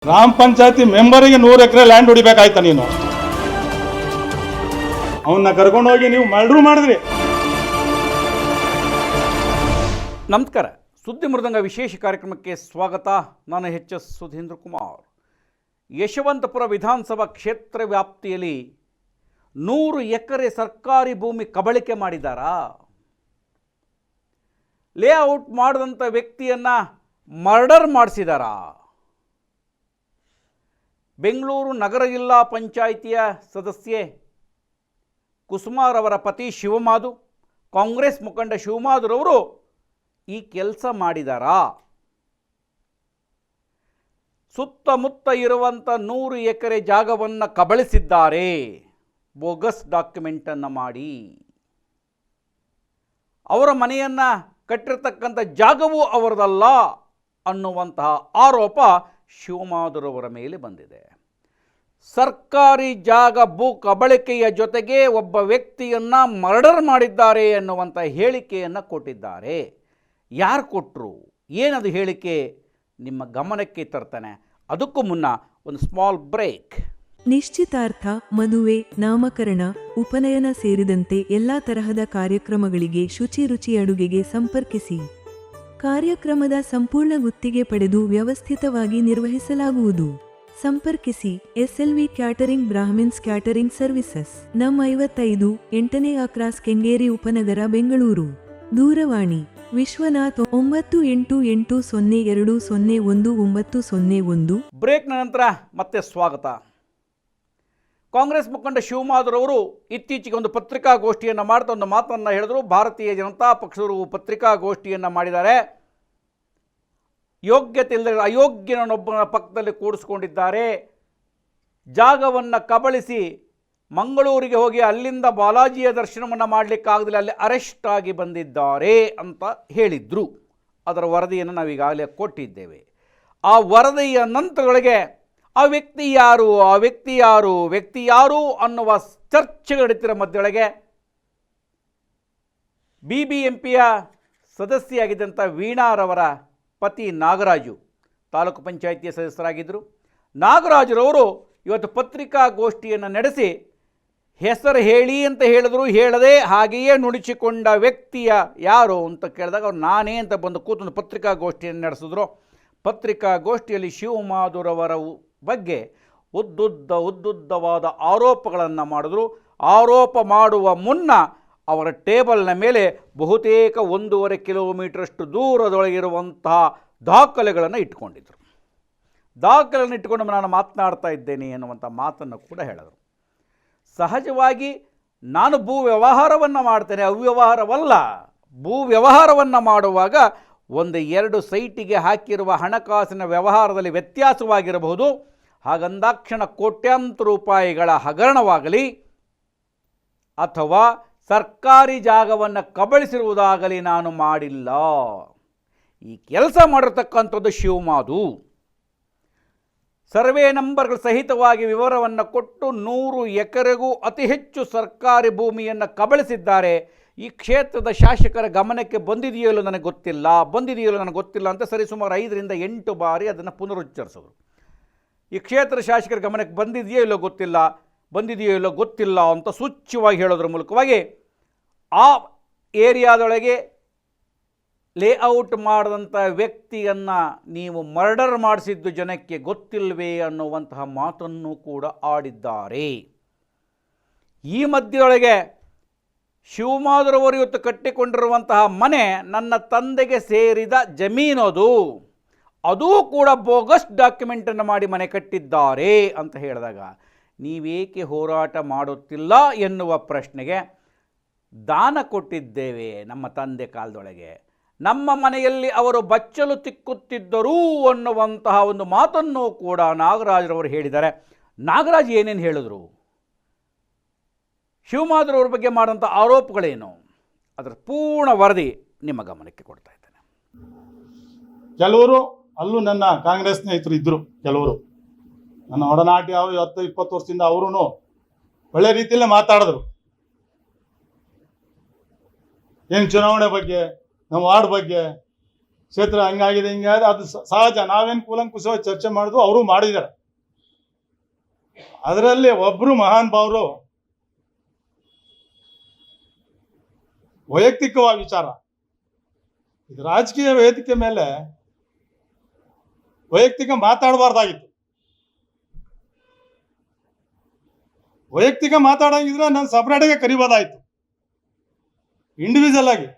ಗ್ರಾಮ ಪಂಚಾಯತಿ ಮೆಂಬರಿಗೆ 100 ಎಕರೆ ಲ್ಯಾಂಡ್ ಹೊಡಿಬೇಕಾಯ್ತಾ ನೀನು? ಅವನ್ನ ಕರ್ಕೊಂಡೋಗಿ ನೀವು ಮರ್ಡರ್ ಮಾಡಿದ್ರಿ. ನಮಸ್ಕಾರ, ಸುದ್ದಿ ಮೃದಂಗ ವಿಶೇಷ ಕಾರ್ಯಕ್ರಮಕ್ಕೆ ಸ್ವಾಗತ. ನಾನು ಎಚ್.ಎಸ್. ಸುಧೀಂದ್ರ ಕುಮಾರ್. ಯಶವಂತಪುರ ವಿಧಾನಸಭಾ ಕ್ಷೇತ್ರ ವ್ಯಾಪ್ತಿಯಲ್ಲಿ 100 ಎಕರೆ ಸರ್ಕಾರಿ ಭೂಮಿ ಕಬಳಿಕೆ ಮಾಡಿದ್ದಾರಾ? ಲೇಔಟ್ ಮಾಡಿದಂಥ ವ್ಯಕ್ತಿಯನ್ನು ಮರ್ಡರ್ ಮಾಡಿಸಿದಾರಾ? ಬೆಂಗಳೂರು ನಗರ ಜಿಲ್ಲಾ ಪಂಚಾಯಿತಿಯ ಸದಸ್ಯೆ ಕುಸುಮಾರವರ ಪತಿ ಶಿವಮಾಧು, ಕಾಂಗ್ರೆಸ್ ಮುಖಂಡ ಶಿವಮಾಧುರವರು ಈ ಕೆಲಸ ಮಾಡಿದಾರಾ? ಸುತ್ತಮುತ್ತ ಇರುವಂಥ 100 ಎಕರೆ ಜಾಗವನ್ನು ಕಬಳಿಸಿದ್ದಾರೆ, ಬೋಗಸ್ ಡಾಕ್ಯುಮೆಂಟನ್ನು ಮಾಡಿ. ಅವರ ಮನೆಯನ್ನು ಕಟ್ಟಿರ್ತಕ್ಕಂಥ ಜಾಗವೂ ಅವರದಲ್ಲ ಅನ್ನುವಂತಹ ಆರೋಪ ಶಿವಮಾಧುರವರ ಮೇಲೆ ಬಂದಿದೆ. ಸರ್ಕಾರಿ ಜಾಗ ಭೂ ಕಬಳಿಕೆಯ ಜೊತೆಗೆ ಒಬ್ಬ ವ್ಯಕ್ತಿಯನ್ನು ಮರ್ಡರ್ ಮಾಡಿದ್ದಾರೆ ಎನ್ನುವಂಥ ಹೇಳಿಕೆಯನ್ನು ಕೊಟ್ಟಿದ್ದಾರೆ. ಯಾರು ಕೊಟ್ಟರು, ಏನದು ಹೇಳಿಕೆ, ನಿಮ್ಮ ಗಮನಕ್ಕೆ ತರ್ತಾನೆ. ಅದಕ್ಕೂ ಮುನ್ನ ಒಂದು ಸ್ಮಾಲ್ ಬ್ರೇಕ್. ನಿಶ್ಚಿತಾರ್ಥ, ಮದುವೆ, ನಾಮಕರಣ, ಉಪನಯನ ಸೇರಿದಂತೆ ಎಲ್ಲಾ ತರಹದ ಕಾರ್ಯಕ್ರಮಗಳಿಗೆ ಶುಚಿ ರುಚಿ ಅಡುಗೆಗೆ ಸಂಪರ್ಕಿಸಿ. ಕಾರ್ಯಕ್ರಮದ ಸಂಪೂರ್ಣ ಗುತ್ತಿಗೆ ಪಡೆದು ವ್ಯವಸ್ಥಿತವಾಗಿ ನಿರ್ವಹಿಸಲಾಗುವುದು. ಸಂಪರ್ಕಿಸಿ SLV catering, Brahmins catering services, ನಂ 55, 8ನೇ ಕ್ರಾಸ್, ಕೆಂಗೇರಿ ಉಪನಗರ, ಬೆಂಗಳೂರು. ದೂರವಾಣಿ ವಿಶ್ವನಾಥ್ 9880201901. ಬ್ರೇಕ್ನ ನಂತರ ಮತ್ತೆ ಸ್ವಾಗತ. ಕಾಂಗ್ರೆಸ್ ಮುಖಂಡ ಶಿವಮಾಧುರವರು ಇತ್ತೀಚೆಗೆ ಒಂದು ಪತ್ರಿಕಾಗೋಷ್ಠಿಯನ್ನು ಮಾಡ್ತಾ ಒಂದು ಮಾತನ್ನು ಹೇಳಿದ್ರು. ಭಾರತೀಯ ಜನತಾ ಪಕ್ಷದವರು ಪತ್ರಿಕಾಗೋಷ್ಠಿಯನ್ನು ಮಾಡಿದ್ದಾರೆ. ಯೋಗ್ಯತೆ ಇಲ್ಲದ ಅಯೋಗ್ಯನೊಬ್ಬನ ಪಕ್ಕದಲ್ಲಿ ಕೂಡಿಸ್ಕೊಂಡಿದ್ದಾರೆ. ಜಾಗವನ್ನು ಕಬಳಿಸಿ ಮಂಗಳೂರಿಗೆ ಹೋಗಿ ಅಲ್ಲಿಂದ ಬಾಲಾಜಿಯ ದರ್ಶನವನ್ನು ಮಾಡಲಿಕ್ಕಾಗದಿಲ್ಲ, ಅಲ್ಲಿ ಅರೆಸ್ಟ್ ಆಗಿ ಬಂದಿದ್ದಾರೆ ಅಂತ ಹೇಳಿದರು. ಅದರ ವರದಿಯನ್ನು ನಾವೀಗಾಗಲೇ ಕೊಟ್ಟಿದ್ದೇವೆ. ಆ ವರದಿಯ ನಂತರದೊಳಗೆ ಆ ವ್ಯಕ್ತಿ ಯಾರು ಅನ್ನುವ ಚರ್ಚೆಗಳು ನಡೀತಿರೋ ಮಧ್ಯೊಳಗೆ BBMPಯ ಸದಸ್ಯೆಯಾಗಿದ್ದಂಥ ವೀಣಾರವರ ಪತಿ ನಾಗರಾಜು ತಾಲೂಕು ಪಂಚಾಯಿತಿಯ ಸದಸ್ಯರಾಗಿದ್ದರು. ನಾಗರಾಜರವರು ಇವತ್ತು ಪತ್ರಿಕಾಗೋಷ್ಠಿಯನ್ನು ನಡೆಸಿ ಹೆಸರು ಹೇಳಿ ಅಂತ ಹೇಳಿದ್ರು. ಹೇಳದೆ ಹಾಗೆಯೇ ನುಡಿಸಿಕೊಂಡ ವ್ಯಕ್ತಿಯ ಯಾರು ಅಂತ ಕೇಳಿದಾಗ ಅವ್ರು ನಾನೇ ಅಂತ ಬಂದು ಕೂತೊಂದು ಪತ್ರಿಕಾಗೋಷ್ಠಿಯನ್ನು ನಡೆಸಿದ್ರು. ಪತ್ರಿಕಾಗೋಷ್ಠಿಯಲ್ಲಿ ಶಿವಮಾಧುರವರ ಬಗ್ಗೆ ಉದ್ದುದ್ದವಾದ ಆರೋಪಗಳನ್ನು ಮಾಡಿದ್ರು. ಆರೋಪ ಮಾಡುವ ಮುನ್ನ ಅವರ ಟೇಬಲ್ನ ಮೇಲೆ ಬಹುತೇಕ 1.5 ಕಿಲೋಮೀಟರಷ್ಟು ದೂರದೊಳಗಿರುವಂತಹ ದಾಖಲೆಗಳನ್ನು ಇಟ್ಕೊಂಡಿದ್ರು. ದಾಖಲೆಗಳನ್ನು ಇಟ್ಟುಕೊಂಡು ನಾನು ಮಾತನಾಡ್ತಾ ಇದ್ದೇನೆ ಎನ್ನುವಂಥ ಮಾತನ್ನು ಕೂಡ ಹೇಳಿದರು. ಸಹಜವಾಗಿ ನಾನು ಭೂ ವ್ಯವಹಾರವನ್ನು ಮಾಡ್ತೇನೆ, ಅವ್ಯವಹಾರವಲ್ಲ. ಭೂ ವ್ಯವಹಾರವನ್ನು ಮಾಡುವಾಗ 1-2 ಸೈಟಿಗೆ ಹಾಕಿರುವ ಹಣಕಾಸಿನ ವ್ಯವಹಾರದಲ್ಲಿ ವ್ಯತ್ಯಾಸವಾಗಿರಬಹುದು. ಹಾಗಂದಾಕ್ಷಣ ಕೋಟ್ಯಾಂತರ ರೂಪಾಯಿಗಳ ಹಗರಣವಾಗಲಿ ಅಥವಾ ಸರ್ಕಾರಿ ಜಾಗವನ್ನು ಕಬಳಿಸಿರುವುದಾಗಲಿ ನಾನು ಮಾಡಿಲ್ಲ. ಈ ಕೆಲಸ ಮಾಡಿರ್ತಕ್ಕಂಥದ್ದು ಶಿವಮಾಧು. ಸರ್ವೆ ನಂಬರ್ಗಳ ಸಹಿತವಾಗಿ ವಿವರವನ್ನು ಕೊಟ್ಟು 100 ಎಕರೆಗೂ ಅತಿ ಹೆಚ್ಚು ಸರ್ಕಾರಿ ಭೂಮಿಯನ್ನು ಕಬಳಿಸಿದ್ದಾರೆ. ಈ ಕ್ಷೇತ್ರದ ಶಾಸಕರ ಗಮನಕ್ಕೆ ಬಂದಿದೆಯೋ ನನಗೆ ಗೊತ್ತಿಲ್ಲ ಅಂತ ಸರಿಸುಮಾರು 5ರಿಂದ 8 ಬಾರಿ ಅದನ್ನು ಪುನರುಚ್ಚರಿಸಿದ್ರು. ಈ ಕ್ಷೇತ್ರದ ಶಾಸಕರ ಗಮನಕ್ಕೆ ಬಂದಿದೆಯೋ ಇಲ್ಲೋ ಗೊತ್ತಿಲ್ಲ ಅಂತ ಸೂಚ್ಯವಾಗಿ ಹೇಳೋದ್ರ ಮೂಲಕವಾಗಿ ಆ ಏರಿಯಾದೊಳಗೆ ಲೇಔಟ್ ಮಾಡಿದಂಥ ವ್ಯಕ್ತಿಯನ್ನು ನೀವು ಮರ್ಡರ್ ಮಾಡಿಸಿದ್ದು ಜನಕ್ಕೆ ಗೊತ್ತಿಲ್ಲವೇ ಅನ್ನುವಂತಹ ಮಾತನ್ನು ಕೂಡ ಆಡಿದ್ದಾರೆ. ಈ ಮಧ್ಯದೊಳಗೆ ಶಿವಮಾಧುರವರು ಇವತ್ತು ಕಟ್ಟಿಕೊಂಡಿರುವಂತಹ ಮನೆ ನನ್ನ ತಂದೆಗೆ ಸೇರಿದ ಜಮೀನದು, ಅದೂ ಕೂಡ ಬೋಗಸ್ ಡಾಕ್ಯುಮೆಂಟನ್ನು ಮಾಡಿ ಮನೆ ಕಟ್ಟಿದ್ದಾರೆ ಅಂತ ಹೇಳಿದಾಗ ನೀವೇಕೆ ಹೋರಾಟ ಮಾಡುತ್ತಿಲ್ಲ ಎನ್ನುವ ಪ್ರಶ್ನೆಗೆ ದಾನ ಕೊಟ್ಟಿದ್ದೇವೆ ನಮ್ಮ ತಂದೆ ಕಾಲದೊಳಗೆ, ನಮ್ಮ ಮನೆಯಲ್ಲಿ ಅವರು ಬಚ್ಚಲು ತಿಕ್ಕುತ್ತಿದ್ದರು ಅನ್ನುವಂತಹ ಒಂದು ಮಾತನ್ನು ಕೂಡ ನಾಗರಾಜರವರು ಹೇಳಿದ್ದಾರೆ. ನಾಗರಾಜ್ ಏನೇನು ಹೇಳಿದ್ರು, ಶಿವಮಾಧುರವ್ರ ಬಗ್ಗೆ ಮಾಡುವಂಥ ಆರೋಪಗಳೇನು, ಅದರ ಪೂರ್ಣ ವರದಿ ನಿಮ್ಮ ಗಮನಕ್ಕೆ ಕೊಡ್ತಾ ಇದ್ದೇನೆ. ಕೆಲವರು ಅಲ್ಲೂ ನನ್ನ ಕಾಂಗ್ರೆಸ್ ಸ್ನೇಹಿತರು ಇದ್ದರು, ಕೆಲವರು ನನ್ನ ಒಡನಾಟಿ, ಅವರು 10-20 ವರ್ಷದಿಂದ ಅವರು ಒಳ್ಳೆ ರೀತಿಯಲ್ಲೇ ಮಾತಾಡಿದ್ರು. ಏನು ಚುನಾವಣೆ ಬಗ್ಗೆ, ನಮ್ಮ ವಾರ್ಡ್ ಬಗ್ಗೆ, ಕ್ಷೇತ್ರ ಹಂಗಾಗಿದೆ ಹಿಂಗಾಗಿದೆ, ಅದು ಸಹಜ. ನಾವೇನು ಕೂಲಂಕುಷವಾಗಿ ಚರ್ಚೆ ಮಾಡಿದ್ವು, ಅವರು ಮಾಡಿದ್ದಾರೆ. ಅದರಲ್ಲಿ ಒಬ್ರು ಮಹಾನ್ ಭಾವರು ವೈಯಕ್ತಿಕವಾದ ವಿಚಾರ, ಇದು ರಾಜಕೀಯ ವೇದಿಕೆ ಮೇಲೆ ವೈಯಕ್ತಿಕ ಮಾತಾಡಬಾರ್ದಾಗಿತ್ತು. ವೈಯಕ್ತಿಕ ಮಾತಾಡಂಗಿದ್ರೆ ನಾನು ಸಪ್ರೇಟಾಗೆ ಕರಿಬೋದಾಯ್ತು, ಇಂಡಿವಿಜುವಲ್ ಆಗಿ.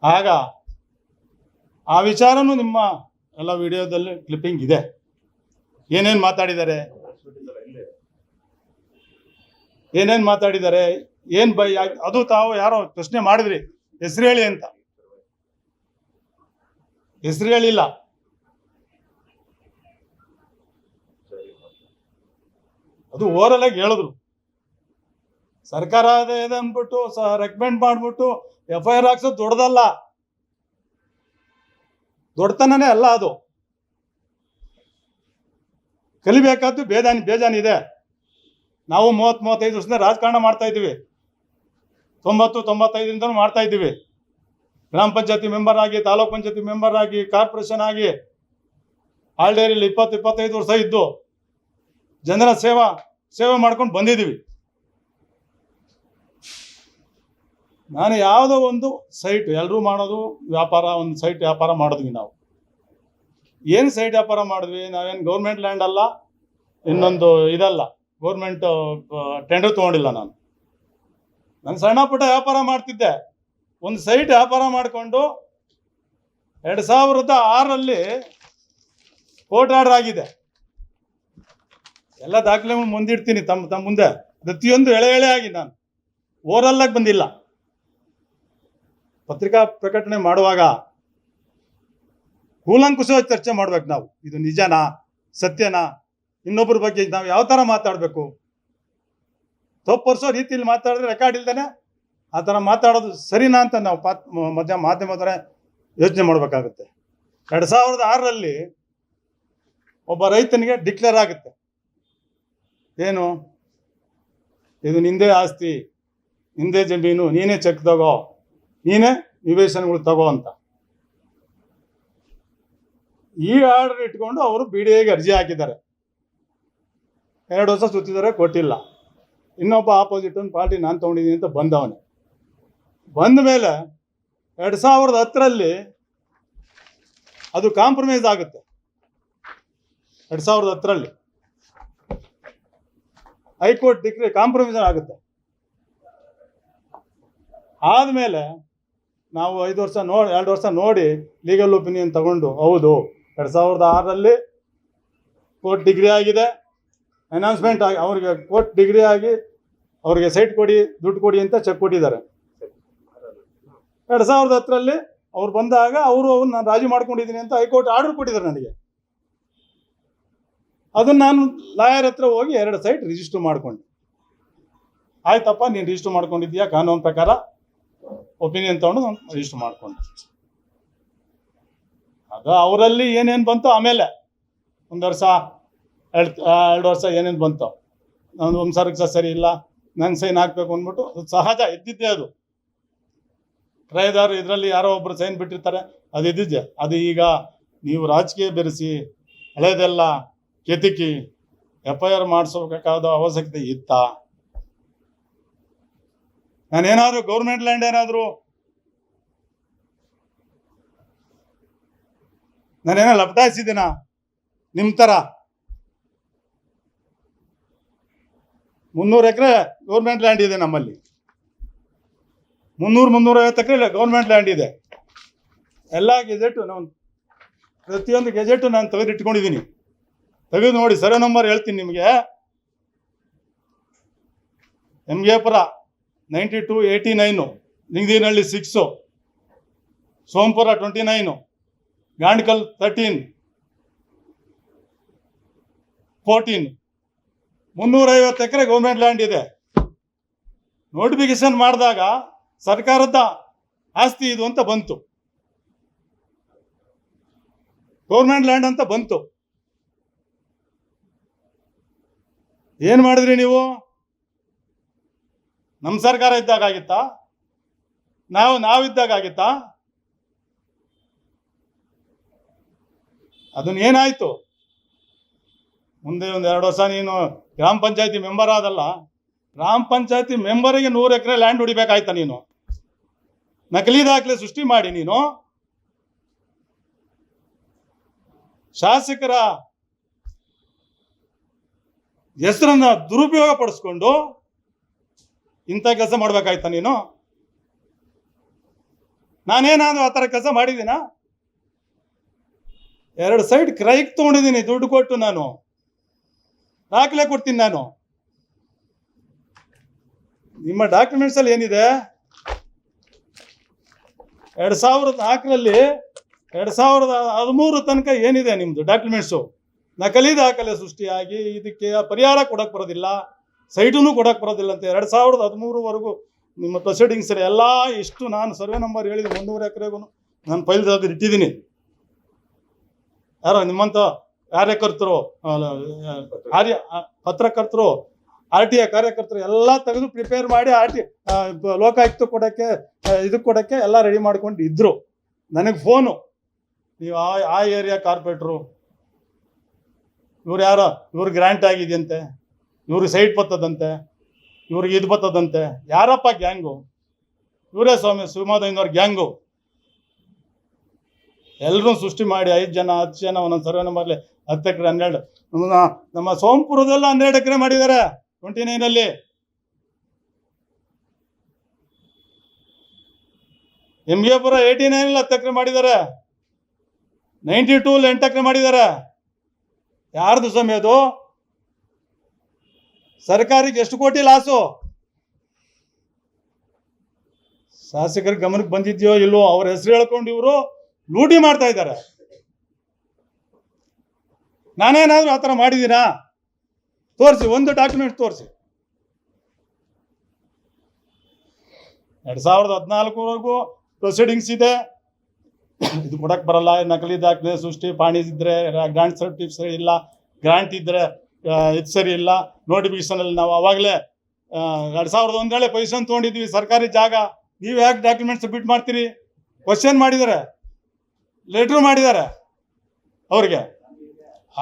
ಆಗ ಆ ವಿಚಾರನೂ ನಿಮ್ಮ ಎಲ್ಲ ವಿಡಿಯೋದಲ್ಲಿ ಕ್ಲಿಪ್ಪಿಂಗ್ ಇದೆ. ಏನೇನು ಮಾತಾಡಿದ್ದಾರೆ, ಏನೇನು ಮಾತಾಡಿದ್ದಾರೆ, ಏನು ಅದು ತಾವು ಯಾರೋ ಪ್ರಶ್ನೆ ಮಾಡಿದ್ರಿ, ಹೆಸರು ಹೇಳಿ ಅಂತ. ಹೆಸರು ಹೇಳಿಲ್ಲ. ಅದು ಓವರಲ್ ಆಗಿ ಹೇಳಿದ್ರು. ಸರ್ಕಾರ ಇದೆ ಅಂದ್ಬಿಟ್ಟು ರೆಕಮೆಂಡ್ ಮಾಡ್ಬಿಟ್ಟು FIR ಹಾಕ್ಸೋದು ದೊಡ್ಡದಲ್ಲ, ದೊಡ್ಡತನನೇ ಅಲ್ಲ. ಅದು ಕಲಿಬೇಕಾದ್ದು ಬೇಜಾನಿದೆ. ನಾವು 30-35 ವರ್ಷದಿಂದ ರಾಜಕಾರಣ ಮಾಡ್ತಾ ಇದ್ದೀವಿ, 90-95ರಿಂದ ಮಾಡ್ತಾ ಇದ್ದೀವಿ. ಗ್ರಾಮ ಪಂಚಾಯತಿ ಮೆಂಬರ್ ಆಗಿ, ತಾಲೂಕ್ ಪಂಚಾಯತಿ ಮೆಂಬರ್ ಆಗಿ, ಕಾರ್ಪೊರೇಷನ್ ಆಗಿ, ಆಲ್ಡೇರಿಯಲ್ಲಿ 20-25 ವರ್ಷ ಇದ್ದು ಜನರ ಸೇವೆ ಮಾಡ್ಕೊಂಡು ಬಂದಿದ್ದೀವಿ. ನಾನು ಯಾವುದೋ ಒಂದು ಸೈಟ್, ಎಲ್ಲರೂ ಮಾಡೋದು ವ್ಯಾಪಾರ, ಒಂದು ಸೈಟ್ ವ್ಯಾಪಾರ ಮಾಡಿದ್ವಿ. ನಾವು ಏನು ಸೈಟ್ ವ್ಯಾಪಾರ ಮಾಡಿದ್ವಿ? ನಾವೇನು ಗೌರ್ಮೆಂಟ್ ಲ್ಯಾಂಡ್ ಅಲ್ಲ, ಇನ್ನೊಂದು ಇದಲ್ಲ, ಗೌರ್ಮೆಂಟ್ ಟೆಂಡರ್ ತೊಗೊಂಡಿಲ್ಲ. ನಾನು ಸಣ್ಣ ಪುಟ್ಟ ವ್ಯಾಪಾರ ಮಾಡ್ತಿದ್ದೆ. ಒಂದು ಸೈಟ್ ವ್ಯಾಪಾರ ಮಾಡಿಕೊಂಡು 2006ರಲ್ಲಿ ಕೋರ್ಟ್ ಆರ್ಡರ್ ಆಗಿದೆ. ಎಲ್ಲ ದಾಖಲೆಗಳು ಮುಂದಿಡ್ತೀನಿ ತಮ್ಮ ಮುಂದೆ. ಪ್ರತಿಯೊಂದು ಎಳೆ ಆಗಿ ನಾನು ಓರಲ್ಲಾಗಿ ಬಂದಿಲ್ಲ. ಪತ್ರಿಕಾ ಪ್ರಕಟಣೆ ಮಾಡುವಾಗ ಕೂಲಂಕುಷವಾಗಿ ಚರ್ಚೆ ಮಾಡ್ಬೇಕು ನಾವು. ಇದು ನಿಜನಾ, ಸತ್ಯನಾ, ಇನ್ನೊಬ್ಬರ ಬಗ್ಗೆ ನಾವು ಯಾವ ಥರ ಮಾತಾಡಬೇಕು? ತಪ್ಪರ್ಸೋ ರೀತಿಯಲ್ಲಿ ಮಾತಾಡಿದ್ರೆ ರೆಕಾರ್ಡ್ ಇಲ್ದೇನೆ ಆ ಥರ ಮಾತಾಡೋದು ಸರಿನಾ ಅಂತ ನಾವು ಮಾಧ್ಯಮದವರ ಯೋಚನೆ ಮಾಡಬೇಕಾಗುತ್ತೆ. 2006ರಲ್ಲಿ ಒಬ್ಬ ರೈತನಿಗೆ ಡಿಕ್ಲೇರ್ ಆಗುತ್ತೆ, ಏನು ಇದು ನಿಂದೇ ಆಸ್ತಿ, ನಿಂದೇ ಜಮೀನು, ನೀನೇ ಚೆಕ್ ತಗೋ, ನೀನೇ ನಿವೇಶನಗಳು ತಗೋ ಅಂತ. ಈ ಆರ್ಡರ್ ಇಟ್ಕೊಂಡು ಅವರು BDAಗೆ ಅರ್ಜಿ ಹಾಕಿದ್ದಾರೆ. 2 ವರ್ಷ ಸುತ್ತಿದ್ದಾರೆ, ಕೊಟ್ಟಿಲ್ಲ. ಇನ್ನೊಬ್ಬ ಆಪೋಸಿಟ್ ಒಂದು ಪಾರ್ಟಿ ನಾನು ತೊಗೊಂಡಿದ್ದೀನಿ ಅಂತ ಬಂದವನೇ. ಬಂದ ಮೇಲೆ 2010ರಲ್ಲಿ ಅದು ಕಾಂಪ್ರಮೈಸ್ ಆಗುತ್ತೆ. 2010ರಲ್ಲಿ ಹೈಕೋರ್ಟ್ ಡಿಕ್ರಿ ಕಾಂಪ್ರಮೈಸ್ ಆಗುತ್ತೆ. ಆದಮೇಲೆ ನಾವು 2 ವರ್ಷ ನೋಡಿ ಲೀಗಲ್ ಒಪಿನಿಯನ್ ತಗೊಂಡು, ಹೌದು 2006ರಲ್ಲಿ ಕೋರ್ಟ್ ಡಿಗ್ರಿ ಆಗಿದೆ, ಅನೌನ್ಸ್ಮೆಂಟ್ ಆಗಿ ಅವ್ರಿಗೆ ಕೋರ್ಟ್ ಡಿಗ್ರಿ ಆಗಿ ಅವ್ರಿಗೆ ಸೈಟ್ ಕೊಡಿ, ದುಡ್ಡು ಕೊಡಿ ಅಂತ ಚೆಕ್ ಕೊಟ್ಟಿದ್ದಾರೆ. 2010ರಲ್ಲಿ ಅವ್ರು ಬಂದಾಗ ನಾನು ರಾಜಿ ಮಾಡ್ಕೊಂಡಿದ್ದೀನಿ ಅಂತ ಹೈಕೋರ್ಟ್ ಆರ್ಡರ್ ಕೊಟ್ಟಿದ್ದಾರೆ ನನಗೆ. ಅದನ್ನು ನಾನು ಲಾಯರ್ ಹತ್ರ ಹೋಗಿ 2 ಸೈಟ್ ರಿಜಿಸ್ಟರ್ ಮಾಡ್ಕೊಂಡೆ. ಆಯ್ತಪ್ಪ, ನೀನು ರಿಜಿಸ್ಟರ್ ಮಾಡ್ಕೊಂಡಿದ್ದೀಯಾ, ಕಾನೂನು ಪ್ರಕಾರ ಒಪಿನಿಯನ್ ತಗೊಂಡು ನಾನು ರಿಜಿಸ್ಟರ್ ಮಾಡ್ಕೊಂಡೆ. ಅದು ಅವರಲ್ಲಿ ಏನೇನು ಬಂತು, ಆಮೇಲೆ 1 ವರ್ಷ 2 ವರ್ಷ ಏನೇನು ಬಂತು, ನಾನು ವಂಶಾರ್ಥ ಸರಿ ಇಲ್ಲ, ನನ್ನ ಸೈನ್ ಹಾಕಬೇಕು ಅಂದ್ಬಿಟ್ಟು, ಅದು ಸಹಜ ಇದ್ದಿದ್ದೆ. ಅದು ಕ್ರಯದಾರರು ಇದರಲ್ಲಿ ಯಾರೋ ಒಬ್ಬರು ಸೈನ್ ಬಿಟ್ಟಿರ್ತಾರೆ, ಅದು ಇದ್ದಿದ್ದೆ. ಅದು ಈಗ ನೀವು ರಾಜಕೀಯ ಬೆರೆಸಿ ಹಳೇದೆಲ್ಲ ಕೆತಿಕಿ FIR ಮಾಡಿಸಬೇಕಾದ ಅವಶ್ಯಕತೆ ಇತ್ತಾ? ನಾನೇನಾದರೂ ಗೌರ್ಮೆಂಟ್ ಲ್ಯಾಂಡ್ ನಾನೇನೋ ಲಪಟಾಯಿಸಿದ್ದೀನ ನಿಮ್ಮ ಥರ? 300 ಎಕರೆ ಗೌರ್ಮೆಂಟ್ ಲ್ಯಾಂಡ್ ಇದೆ ನಮ್ಮಲ್ಲಿ, 300-350 ಎಕರೆ ಗೌರ್ಮೆಂಟ್ ಲ್ಯಾಂಡ್ ಇದೆ. ಎಲ್ಲ ಗೆಜೆಟು ನಾನು ಪ್ರತಿಯೊಂದು ಗೆಜೆಟು ನಾನು ತೆಗೆದಿಟ್ಕೊಂಡಿದ್ದೀನಿ. ತೆಗೆದು ನೋಡಿ, ಸರ್ವೆ ನಂಬರ್ ಹೇಳ್ತೀನಿ ನಿಮಗೆ. ಎಮ್ಗೆಪುರ 9289, ಲಿಂಗದಿನಹಳ್ಳಿ 6, ಸೋಂಪುರ 29, ಗಾಂಡ್ಕಲ್ 13, 14, 350 ಎಕರೆ ಗೌರ್ಮೆಂಟ್ ಲ್ಯಾಂಡ್ ಇದೆ. ನೋಟಿಫಿಕೇಶನ್ ಮಾಡಿದಾಗ ಸರ್ಕಾರದ ಆಸ್ತಿ ಇದು ಅಂತ ಬಂತು, ಗೌರ್ಮೆಂಟ್ ಲ್ಯಾಂಡ್ ಅಂತ ಬಂತು. ಏನು ಮಾಡಿದ್ರಿ ನೀವು? ನಮ್ಮ ಸರ್ಕಾರ ಇದ್ದಾಗ ಆಗಿತ್ತಾ? ನಾವಿದ್ದಾಗ ಆಗಿತ್ತಾ? ಅದನ್ನೇನಾಯ್ತು? ಮುಂದೆ 1-2 ವರ್ಷ ನೀನು ಗ್ರಾಮ ಪಂಚಾಯತಿ ಮೆಂಬರ್ ಆದಲ್ಲ, ಗ್ರಾಮ ಪಂಚಾಯತಿ ಮೆಂಬರಿಗೆ 100 ಎಕರೆ ಲ್ಯಾಂಡ್ ಹೊಡಿಬೇಕಾಯ್ತಾ ನೀನು? ನಕಲಿ ದಾಖಲೆ ಸೃಷ್ಟಿ ಮಾಡಿ ನೀನು ಶಾಸಕರ ಹೆಸರನ್ನ ದುರುಪಯೋಗ ಪಡಿಸ್ಕೊಂಡು ಇಂಥ ಕೆಲಸ ಮಾಡ್ಬೇಕಾಯ್ತಾ ನೀನು? ನಾನೇನಾದ್ರು ಆ ಥರ ಕೆಲಸ ಮಾಡಿದ್ದೀನ? 2 ಸೈಡ್ ಕ್ರೈಕ್ ತೊಗೊಂಡಿದ್ದೀನಿ, ದುಡ್ಡು ಕೊಟ್ಟು ನಾನು ದಾಖಲೆ ಕೊಡ್ತೀನಿ ನಾನು. ನಿಮ್ಮ ಡಾಕ್ಯುಮೆಂಟ್ಸ್ ಅಲ್ಲಿ ಏನಿದೆ? 2004ರಲ್ಲಿ 2013 ತನಕ ಏನಿದೆ ನಿಮ್ದು ಡಾಕ್ಯುಮೆಂಟ್ಸು? ನಕಲಿ ದಾಖಲೆ ಸೃಷ್ಟಿಯಾಗಿ ಇದಕ್ಕೆ ಪರಿಹಾರ ಕೊಡಕ್ಕೆ ಬರೋದಿಲ್ಲ, ಸೈಟೂ ಕೊಡಕ್ಕೆ ಬರೋದಿಲ್ಲ ಅಂತ 2013ವರೆಗೂ ನಿಮ್ಮ ಪ್ರೊಸೀಡಿಂಗ್ಸ್ ಎಲ್ಲ ಇಷ್ಟು ನಾನು ಸರ್ವೆ ನಂಬರ್ ಹೇಳಿದ 300 ಎಕರೆಗೂ ನಾನು ಫೈಲ್ ತೆಗೆದು ಇಟ್ಟಿದ್ದೀನಿ. ಯಾರೋ ನಿಮ್ಮಂಥ ಕಾರ್ಯಕರ್ತರು, ಪತ್ರಕರ್ತರು, RTI ಕಾರ್ಯಕರ್ತರು ಎಲ್ಲ ತೆಗೆದು ಪ್ರಿಪೇರ್ ಮಾಡಿ ಲೋಕಾಯುಕ್ತ ಕೊಡೋಕ್ಕೆ ಇದಕ್ಕೆ ಕೊಡೋಕ್ಕೆ ಎಲ್ಲ ರೆಡಿ ಮಾಡ್ಕೊಂಡು ಇದ್ರು. ನನಗೆ ಫೋನು, ನೀವು ಆ ಏರಿಯಾ ಕಾರ್ಪೊರೇಟ್ರು, ಇವ್ರು ಗ್ರ್ಯಾಂಟ್ ಆಗಿದೆಯಂತೆ, ಇವ್ರಿಗೆ ಸೈಟ್ ಬರ್ತದಂತೆ, ಇವ್ರಿಗೆ ಇದು ಬರ್ತದಂತೆ. ಯಾರಪ್ಪ ಗ್ಯಾಂಗು? ಇವರೇ ಸ್ವಾಮಿ ಶಿವಮೊಗ್ಗದವ್ರ ಗ್ಯಾಂಗು. ಎಲ್ಲರೂ ಸೃಷ್ಟಿ ಮಾಡಿ 5 ಜನ 10 ಜನ ಒಂದೊಂದು ಸರ್ವೆ ನಂಬರ್ಲಿ 10 ಎಕರೆ 12. ನಮ್ಮ ಸೋಂಪುರದೆಲ್ಲ 12 ಎಕರೆ ಮಾಡಿದ್ದಾರೆ 29ರಲ್ಲಿ. MBAಪುರ 89ರಲ್ಲಿ 10 ಎಕರೆ ಮಾಡಿದ್ದಾರೆ. 92 8 ಎಕರೆ ಮಾಡಿದ್ದಾರೆ. ಯಾರ್ದು ಸ್ವಾಮಿ ಅದು? ಸರ್ಕಾರಕ್ಕೆ ಎಷ್ಟು ಕೋಟಿ ಲಾಸು? ಶಾಸಕರ ಗಮನಕ್ಕೆ ಬಂದಿದ್ಯೋ ಇಲ್ವೋ? ಅವ್ರ ಹೆಸರು ಹೇಳ್ಕೊಂಡು ಇವರು ಲೂಟಿ ಮಾಡ್ತಾ ಇದ್ದಾರೆ. ನಾನೇನಾದ್ರೂ ಆ ಥರ ಮಾಡಿದ್ದೀನಾ? ತೋರಿಸಿ, ಒಂದು ಡಾಕ್ಯುಮೆಂಟ್ ತೋರಿಸಿ. 2014ವರೆಗೂ ಪ್ರೊಸೀಡಿಂಗ್ಸ್ ಇದೆ. ಇದು ಕೊಡಕ್ಕೆ ಬರಲ್ಲ, ನಕಲಿ ದಾಖಲೆ ಸೃಷ್ಟಿ, ಪಾಣಿ ಇದ್ರೆ ಗ್ರಾಂಟ್ ಸರ್ಟಿಫಿಕೇಟ್ ಸರಿ ಇಲ್ಲ, ಗ್ರಾಂಟ್ ಇದ್ರೆ ಇದು ಸರಿ ಇಲ್ಲ. ನೋಟಿಫಿಕೇಶನಲ್ಲಿ ನಾವು ಅವಾಗಲೇ 2001ರಲ್ಲಿ ಪೊಸಿಷನ್ ತೊಗೊಂಡಿದ್ವಿ, ಸರ್ಕಾರಿ ಜಾಗ. ನೀವು ಯಾಕೆ ಡಾಕ್ಯುಮೆಂಟ್ ಸಬ್ಮಿಟ್ ಮಾಡ್ತೀರಿ? ಕ್ವಶನ್ ಮಾಡಿದ್ದಾರೆ, ಲೆಟ್ರು ಮಾಡಿದ್ದಾರೆ ಅವ್ರಿಗೆ.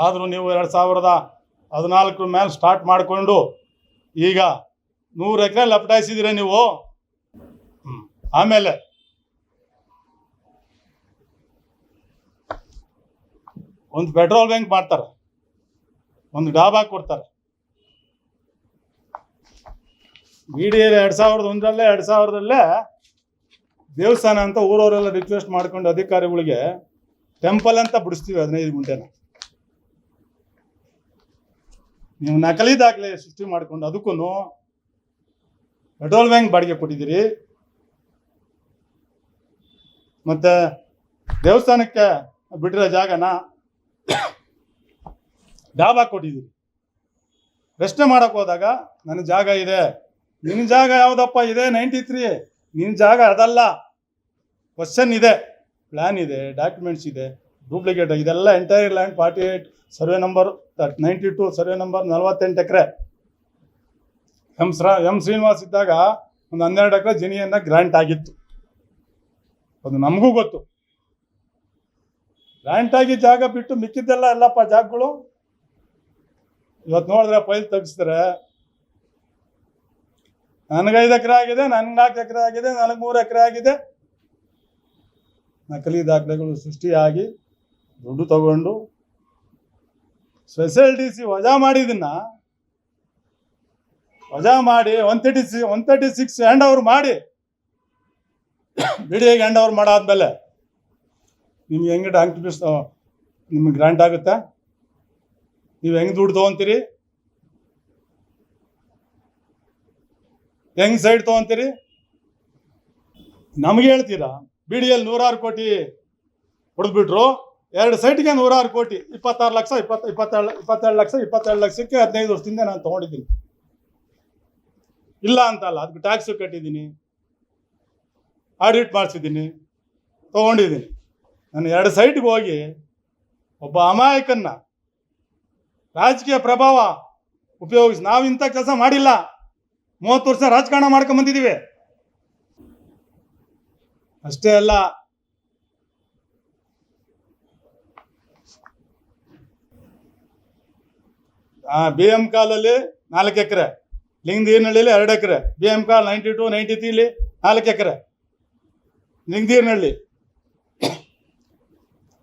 ಆದರೂ ನೀವು 2014 ಮೇಲೆ ಸ್ಟಾರ್ಟ್ ಮಾಡಿಕೊಂಡು ಈಗ 100 ಎಕರೆ ಲಪಟಾಯಿಸಿದ್ದೀರ ನೀವು. ಆಮೇಲೆ ಒಂದು ಪೆಟ್ರೋಲ್ ಬ್ಯಾಂಕ್ ಮಾಡ್ತಾರೆ, ಒಂದು ಡಾಬಾ ಕೊಡ್ತಾರೆ. BDA 2001ರಲ್ಲೇ ದೇವಸ್ಥಾನ ಅಂತ ಊರವರೆಲ್ಲ ರಿಕ್ವೆಸ್ಟ್ ಮಾಡ್ಕೊಂಡು ಅಧಿಕಾರಿಗಳಿಗೆ ಟೆಂಪಲ್ ಅಂತ ಬಿಡಿಸ್ತೀವಿ 15 ಗುಂಟೆನ. ನೀವು ನಕಲಿ ದಾಖಲೆ ಸೃಷ್ಟಿ ಮಾಡ್ಕೊಂಡು ಅದಕ್ಕೂ ಪೆಟ್ರೋಲ್ ಬ್ಯಾಂಕ್ ಬಾಡಿಗೆ ಕೊಟ್ಟಿದ್ದೀರಿ, ಮತ್ತೆ ದೇವಸ್ಥಾನಕ್ಕೆ ಬಿಟ್ಟಿರೋ ಜಾಗನ ಡಾಬಾ ಕೊಟ್ಟಿದ್ದೀರಿ. ಪ್ರಶ್ನೆ ಮಾಡಕ್ಕೆ ಹೋದಾಗ ನನ್ನ ಜಾಗ ಇದೆ, ನಿನ್ನ ಜಾಗ ಯಾವುದಪ್ಪ ಇದೆ? 93, ನಿನ್ನ ಜಾಗ ಅದಲ್ಲ. ಕ್ವಶನ್ ಇದೆ, ಪ್ಲ್ಯಾನ್ ಇದೆ, ಡಾಕ್ಯುಮೆಂಟ್ಸ್ ಇದೆ, ಡೂಪ್ಲಿಕೇಟ್. ಇದೆಲ್ಲ entire land 48 survey number 92 survey number 48 ಎಕರೆ. ಎಂ ಶ್ರೀನಿವಾಸ್ ಇದ್ದಾಗ ಒಂದು 12 ಎಕರೆ ಜಮೀನನ್ನ ಗ್ರಾಂಟ್ ಆಗಿತ್ತು, ಅದು ನಮಗೂ ಗೊತ್ತು. ಗ್ರಾಂಟ್ ಆಗಿ ಜಾಗ ಬಿಟ್ಟು ಮಿಕ್ಕಿದ್ದೆಲ್ಲ ಎಲ್ಲಪ್ಪ ಜಾಗಗಳು. ಇವತ್ತು ನೋಡಿದ್ರೆ ಫೈಲ್ ತೆಗಿಸ್ತಾರೆ, ನನಗೆ 5 ಎಕರೆ ಆಗಿದೆ, ನನಗೆ 4 ಎಕರೆ ಆಗಿದೆ, ನನಗೆ 3 ಎಕರೆ ಆಗಿದೆ. ನಕಲಿ ದಾಖಲೆಗಳು ಸೃಷ್ಟಿಯಾಗಿ ದುಡ್ಡು ತಗೊಂಡು ಸ್ಪೆಷಲ್ DC ವಜಾ ಮಾಡಿದ್ದನ್ನ ವಜಾ ಮಾಡಿ 136 ಹ್ಯಾಂಡ್ ಓವರ್ ಮಾಡಿ BDAಗೆ ಹ್ಯಾಂಡ್ ಓವರ್ ಮಾಡಾದ್ಮೇಲೆ ನಿಮ್ಗೆ ಹೆಂಗೆ ಡಾಕ್ಯುಮೆಂಟ್ಸ್ ನಿಮ್ಗೆ ಗ್ರಾಂಟ್ ಆಗುತ್ತೆ? ನೀವು ಹೆಂಗೆ ದುಡ್ಡು ತೊಗೊತೀರಿ? ಹೆಂಗೆ ಸೈಡ್ ತೊಗೊತೀರಿ? ನಮಗೆ ಹೇಳ್ತೀರಾ BDAಲ್ಲಿ 106 ಕೋಟಿ ಹೊಡೆದ್ಬಿಟ್ರು, 2 ಸೈಟ್ಗೆ 106 ಕೋಟಿ, 26 ಲಕ್ಷ 22 ಲಕ್ಷ 22 ಲಕ್ಷಕ್ಕೆ 15 ವರ್ಷದಿಂದ ನಾನು ತೊಗೊಂಡಿದ್ದೀನಿ. ಇಲ್ಲ ಅಂತಲ್ಲ, ಅದಕ್ಕೆ ಟ್ಯಾಕ್ಸು ಕಟ್ಟಿದ್ದೀನಿ, ಆಡಿಟ್ ಮಾಡಿಸಿದ್ದೀನಿ, ತೊಗೊಂಡಿದ್ದೀನಿ. ನಾನು 2 ಸೈಟ್ಗೆ ಹೋಗಿ ಒಬ್ಬ ಅಮಾಯಕನ್ನ ರಾಜಕೀಯ ಪ್ರಭಾವ ಉಪಯೋಗಿಸಿ ನಾವು ಇಂಥ ಕೆಲಸ ಮಾಡಿಲ್ಲ, 30 ವರ್ಷ ರಾಜಕಾರಣ ಮಾಡ್ಕೊಂಡ್ ಬಂದಿದ್ದೀವಿ. ಅಷ್ಟೇ ಅಲ್ಲ, BM ಕಾಲಲ್ಲಿ 4 ಎಕರೆ, ಲಿಂಗದೀರ್ನಹಳ್ಳಿಲಿ 2 ಎಕರೆ, BM ಕಾಲ್ 92, 93 4 ಎಕರೆ, ಲಿಂಗದೀರ್ನಹಳ್ಳಿ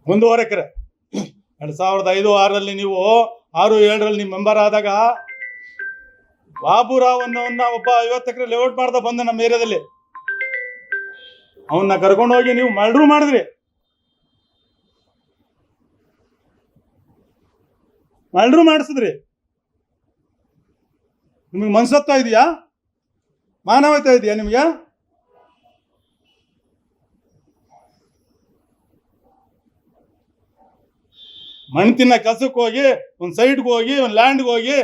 1.5 ಎಕರೆ. 2005-6ರಲ್ಲಿ ನೀವು 6-7ರಲ್ಲಿ ನೀವು ಮೆಂಬರ್ ಆದಾಗ ಬಾಬುರಾವ್ ಅನ್ನೋನ್ನ ಒಬ್ಬ 50 ಎಕರೆ ಲೇಔಟ್ ಮಾಡ್ದ ಬಂದ ನಮ್ಮ ಏರಿಯಾದಲ್ಲಿ. ಅವನ್ನ ಕರ್ಕೊಂಡೋಗಿ ನೀವು ಮರ್ಡರ್ ಮಾಡಿದ್ರಿ. ಮರ್ಡರ್ ಮಾಡಿಸಿದ್ರಿ. ನಿಮಗೆ ಮನಸತ್ವ ಇದೆಯಾ? ಮಾನವತೆ ಇದೆಯಾ ನಿಮಗೆ? ಮಣ್ಣು ತಿನ್ನ ಕೆಲಸಕ್ಕೆ ಹೋಗಿ, ಒಂದು ಸೈಡ್ಗೆ ಹೋಗಿ, ಒಂದು ಲ್ಯಾಂಡ್ಗೆ ಹೋಗಿ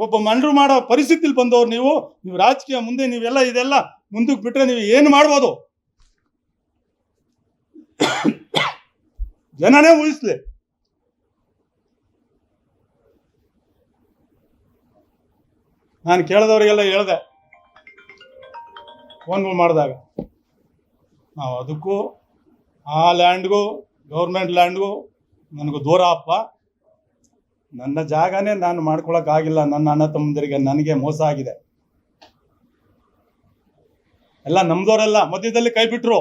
ಒಬ್ಬ ಮರ್ಡರ್ ಮಾಡೋ ಪರಿಸ್ಥಿತಿಲಿ ಬಂದವ್ರು ನೀವು ರಾಜಕೀಯ ಮುಂದೆ ನೀವೆಲ್ಲ ಇದೆಲ್ಲ ಮುಂದಕ್ಕೆ ಬಿಟ್ರೆ ನೀವು ಏನು ಮಾಡ್ಬೋದು? ಜನನೇ ಊಹಿಸ್ಲಿ. ನಾನು ಕೇಳಿದವರಿಗೆಲ್ಲ ಹೇಳ್ದೆ ಫೋನ್ಗಳು ಮಾಡಿದಾಗ, ನಾವು ಅದಕ್ಕೂ ಆ ಲ್ಯಾಂಡ್ಗೂ ಗೌರ್ಮೆಂಟ್ ಲ್ಯಾಂಡ್ಗೂ ನನಗೂ ದೂರ ಅಪ್ಪ. ನನ್ನ ಜಾಗನೇ ನಾನು ಮಾಡ್ಕೊಳಕ್ಕಾಗಿಲ್ಲ. ನನ್ನ ಅಣ್ಣ ತಮ್ಮಂದಿರಿಗೆ ನನಗೆ ಮೋಸ ಆಗಿದೆ. ಎಲ್ಲ ನಮ್ದವರೆಲ್ಲ ಮಧ್ಯದಲ್ಲಿ ಕೈ ಬಿಟ್ರು.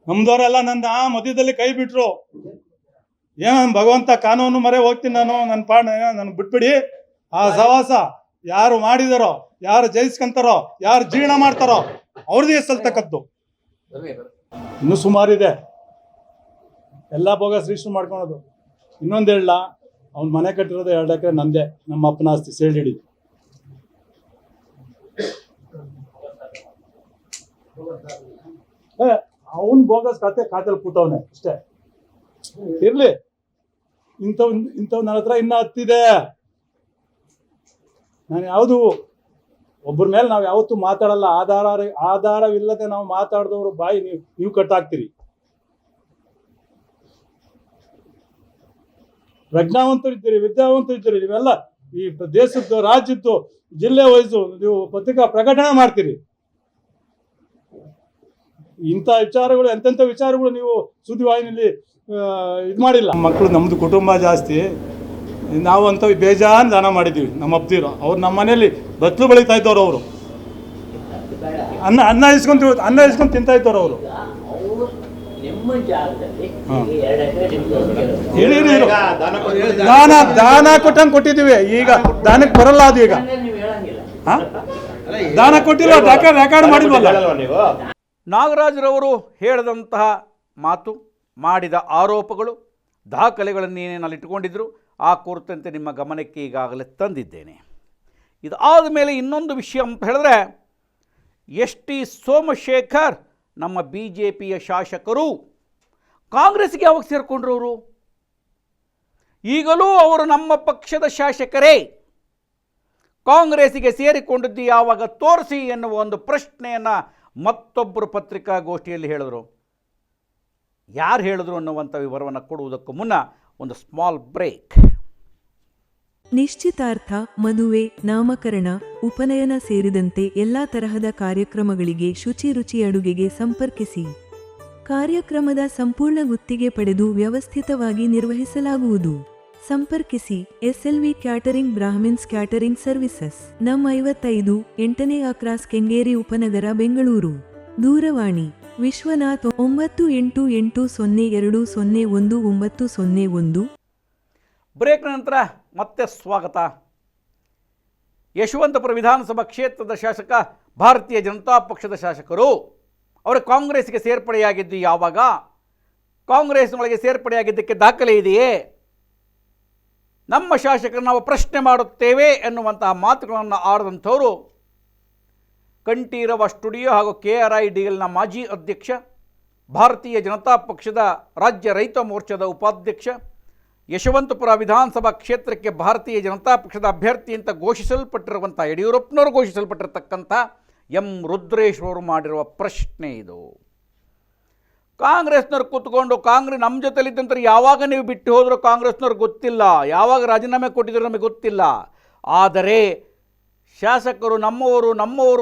ನಮ್ದವರೆಲ್ಲ ನನ್ನ ಮಧ್ಯದಲ್ಲಿ ಕೈ ಬಿಟ್ರು. ಏನೋ ಭಗವಂತ ಕಾನೂನು ಮರೆ ಹೋಗ್ತೀನಿ ನಾನು, ನನ್ನ ಪಾಡ ನನ್ಗೆ ಬಿಟ್ಬಿಡಿ. ಆ ಸವಾಸ ಯಾರು ಮಾಡಿದಾರೋ, ಯಾರು ಜಯಿಸ್ಕೊಂತಾರೋ, ಯಾರು ಜೀರ್ಣ ಮಾಡ್ತಾರೋ ಅವ್ರದ್ದೇ ಸಲ್ತಕ್ಕದ್ದು. ಇನ್ನೂ ಸುಮಾರಿದೆ ಎಲ್ಲ ಬೋಗಸ್ ರಿಜಿಸ್ಟರ್ ಮಾಡ್ಕೊಳೋದು. ಇನ್ನೊಂದು ಹೇಳ, ಅವ್ನ ಮನೆ ಕಟ್ಟಿರೋದು 2 ಎಕರೆ ನಂದೇ, ನಮ್ಮ ಅಪ್ಪನ ಆಸ್ತಿ ಸೇಲ್ ಹಿಡಿದು. ಅವನ್ ಬೋಗಸ್ ಖಾತೆಲಿ ಕೂತವನೆ ಅಷ್ಟೇ. ಇರ್ಲಿ, ಇಂಥವ್ ನನ್ನ ಹತ್ರ ಇನ್ನ ಹತ್ತಿದೆ. ನಾನು ಯಾವುದು ಒಬ್ಬರ ಮೇಲೆ ನಾವು ಯಾವತ್ತೂ ಮಾತಾಡಲ್ಲ. ಆಧಾರವಿಲ್ಲದೆ ನಾವು ಮಾತಾಡಿದವರು ಬಾಯಿ ನೀವು ಕಟ್ಟಾಕ್ತೀರಿ. ಪ್ರಜ್ಞಾವಂತರಿದ್ದೀರಿ, ವಿದ್ಯಾವಂತರಿದ್ದೀರಿ. ನೀವೆಲ್ಲ ಈ ದೇಶದ್ದು, ರಾಜ್ಯದ್ದು, ಜಿಲ್ಲೆ ವೈಸು ನೀವು ಪತ್ರಿಕಾ ಪ್ರಕಟಣೆ ಮಾಡ್ತೀರಿ. ಇಂಥ ವಿಚಾರಗಳು, ಎಂತೆಂಥ ವಿಚಾರಗಳು ನೀವು ಸುದ್ದಿವಾಹಿನಿಯಲ್ಲಿ ಇದು ಮಾಡಿಲ್ಲ. ಮಕ್ಕಳು, ನಮ್ಮದು ಕುಟುಂಬ ಜಾಸ್ತಿ. ನಾವು ಅಂತ ಬೇಜಾನ್ ದಾನ ಮಾಡಿದ್ದೀವಿ. ನಮ್ಮ ಅಪ್ತಿರು ಅವ್ರು ನಮ್ಮ ಮನೇಲಿ ಬತ್ಲು ಬೆಳೀತಾ ಇದ್ದವ್ರು. ಅವರು ಅನ್ನ ಇಸ್ಕೊಂಡು ತಿಂತಾ ಇದ್ದವ್ರು ಅವರು. ದಾನ ಕೊಟ್ಟಂಗೆ ಕೊಟ್ಟಿದ್ದೀವಿ. ಈಗ ದಾನಕ್ಕೆ ಬರಲ್ಲ ಅದು. ಈಗ ದಾನ ಕೊಟ್ಟಿಲ್ಲ, ರೆಕಾರ್ಡ್ ಮಾಡಿದ್ವಲ್ಲ. ನಾಗರಾಜ್ರವರು ಹೇಳಿದಂತಹ ಮಾತು, ಮಾಡಿದ ಆರೋಪಗಳು, ದಾಖಲೆಗಳನ್ನು ಏನೇನಲ್ಲಿ ಇಟ್ಟುಕೊಂಡಿದ್ದರು ಆ ಕುರಿತಂತೆ ನಿಮ್ಮ ಗಮನಕ್ಕೆ ಈಗಾಗಲೇ ತಂದಿದ್ದೇನೆ. ಇದಾದ ಮೇಲೆ ಇನ್ನೊಂದು ವಿಷಯ ಅಂತ ಹೇಳಿದ್ರೆ, ST ಸೋಮಶೇಖರ್ ನಮ್ಮ BJPಯ ಶಾಸಕರು ಕಾಂಗ್ರೆಸ್ಗೆ ಯಾವಾಗ ಸೇರಿಕೊಂಡ್ರು? ಅವರು ಈಗಲೂ ಅವರು ನಮ್ಮ ಪಕ್ಷದ ಶಾಸಕರೇ. ಕಾಂಗ್ರೆಸ್ಸಿಗೆ ಸೇರಿಕೊಂಡಿದ್ದು ಯಾವಾಗ ತೋರಿಸಿ ಎನ್ನುವ ಒಂದು ಪ್ರಶ್ನೆಯನ್ನು ಮತ್ತೊಬ್ಬರು ಪತ್ರಿಕಾಗೋಷ್ಠಿಯಲ್ಲಿ ಹೇಳಿದರು. ಯಾರು ಹೇಳಿದ್ರು ಅನ್ನುವಂಥ ವಿವರವನ್ನು ಕೊಡುವುದಕ್ಕೂ ಮುನ್ನ ಒಂದು ಸ್ಮಾಲ್ ಬ್ರೇಕ್. ನಿಶ್ಚಿತಾರ್ಥ, ಮದುವೆ, ನಾಮಕರಣ, ಉಪನಯನ ಸೇರಿದಂತೆ ಎಲ್ಲಾ ತರಹದ ಕಾರ್ಯಕ್ರಮಗಳಿಗೆ ಶುಚಿ ರುಚಿ ಅಡುಗೆಗೆ ಸಂಪರ್ಕಿಸಿ. ಕಾರ್ಯಕ್ರಮದ ಸಂಪೂರ್ಣ ಗುತ್ತಿಗೆ ಪಡೆದು ವ್ಯವಸ್ಥಿತವಾಗಿ ನಿರ್ವಹಿಸಲಾಗುವುದು. ಸಂಪರ್ಕಿಸಿ SLV catering, Brahmins catering services, ನಂ 55, 8ನೇ ಕ್ರಾಸ್, ಕೆಂಗೇರಿ ಉಪನಗರ, ಬೆಂಗಳೂರು. ದೂರವಾಣಿ ವಿಶ್ವನಾಥ್ 9880201901. ಬ್ರೇಕ್ ನಂತರ ಮತ್ತೆ ಸ್ವಾಗತ. ಯಶವಂತಪುರ ವಿಧಾನಸಭಾ ಕ್ಷೇತ್ರದ ಶಾಸಕ, ಭಾರತೀಯ ಜನತಾ ಪಕ್ಷದ ಶಾಸಕರು ಅವರು ಕಾಂಗ್ರೆಸ್ಗೆ ಸೇರ್ಪಡೆಯಾಗಿದ್ದು ಯಾವಾಗ? ಕಾಂಗ್ರೆಸ್ನೊಳಗೆ ಸೇರ್ಪಡೆಯಾಗಿದ್ದಕ್ಕೆ ದಾಖಲೆ ಇದೆಯೇ? ನಮ್ಮ ಶಾಸಕರು ನಾವು ಪ್ರಶ್ನೆ ಮಾಡುತ್ತೇವೆ ಎನ್ನುವಂತಹ ಮಾತುಗಳನ್ನು ಆಡಿದಂಥವರು ಕಂಠೀರವ ಸ್ಟುಡಿಯೋ ಹಾಗೂ KRIDLನ ಮಾಜಿ ಅಧ್ಯಕ್ಷ, ಭಾರತೀಯ ಜನತಾ ಪಕ್ಷದ ರಾಜ್ಯ ರೈತ ಮೋರ್ಚಾದ ಉಪಾಧ್ಯಕ್ಷ, ಯಶವಂತಪುರ ವಿಧಾನಸಭಾ ಕ್ಷೇತ್ರಕ್ಕೆ ಭಾರತೀಯ ಜನತಾ ಪಕ್ಷದ ಅಭ್ಯರ್ಥಿ ಅಂತ ಘೋಷಿಸಲ್ಪಟ್ಟಿರುವಂಥ, ಯಡಿಯೂರಪ್ಪನವರು ಘೋಷಿಸಲ್ಪಟ್ಟಿರ್ತಕ್ಕಂಥ M. ರುದ್ರೇಶ್ ಅವರು ಮಾಡಿರುವ ಪ್ರಶ್ನೆ ಇದು. ಕಾಂಗ್ರೆಸ್ನವ್ರು ಕೂತ್ಕೊಂಡು ನಮ್ಮ ಜೊತೆಲಿದ್ದಂತ ಯಾವಾಗ ನೀವು ಬಿಟ್ಟು ಹೋದರೂ ಕಾಂಗ್ರೆಸ್ನವ್ರಿಗೆ ಗೊತ್ತಿಲ್ಲ, ಯಾವಾಗ ರಾಜೀನಾಮೆ ಕೊಟ್ಟಿದ್ರು ನಮಗೆ ಗೊತ್ತಿಲ್ಲ. ಆದರೆ ಶಾಸಕರು ನಮ್ಮವರು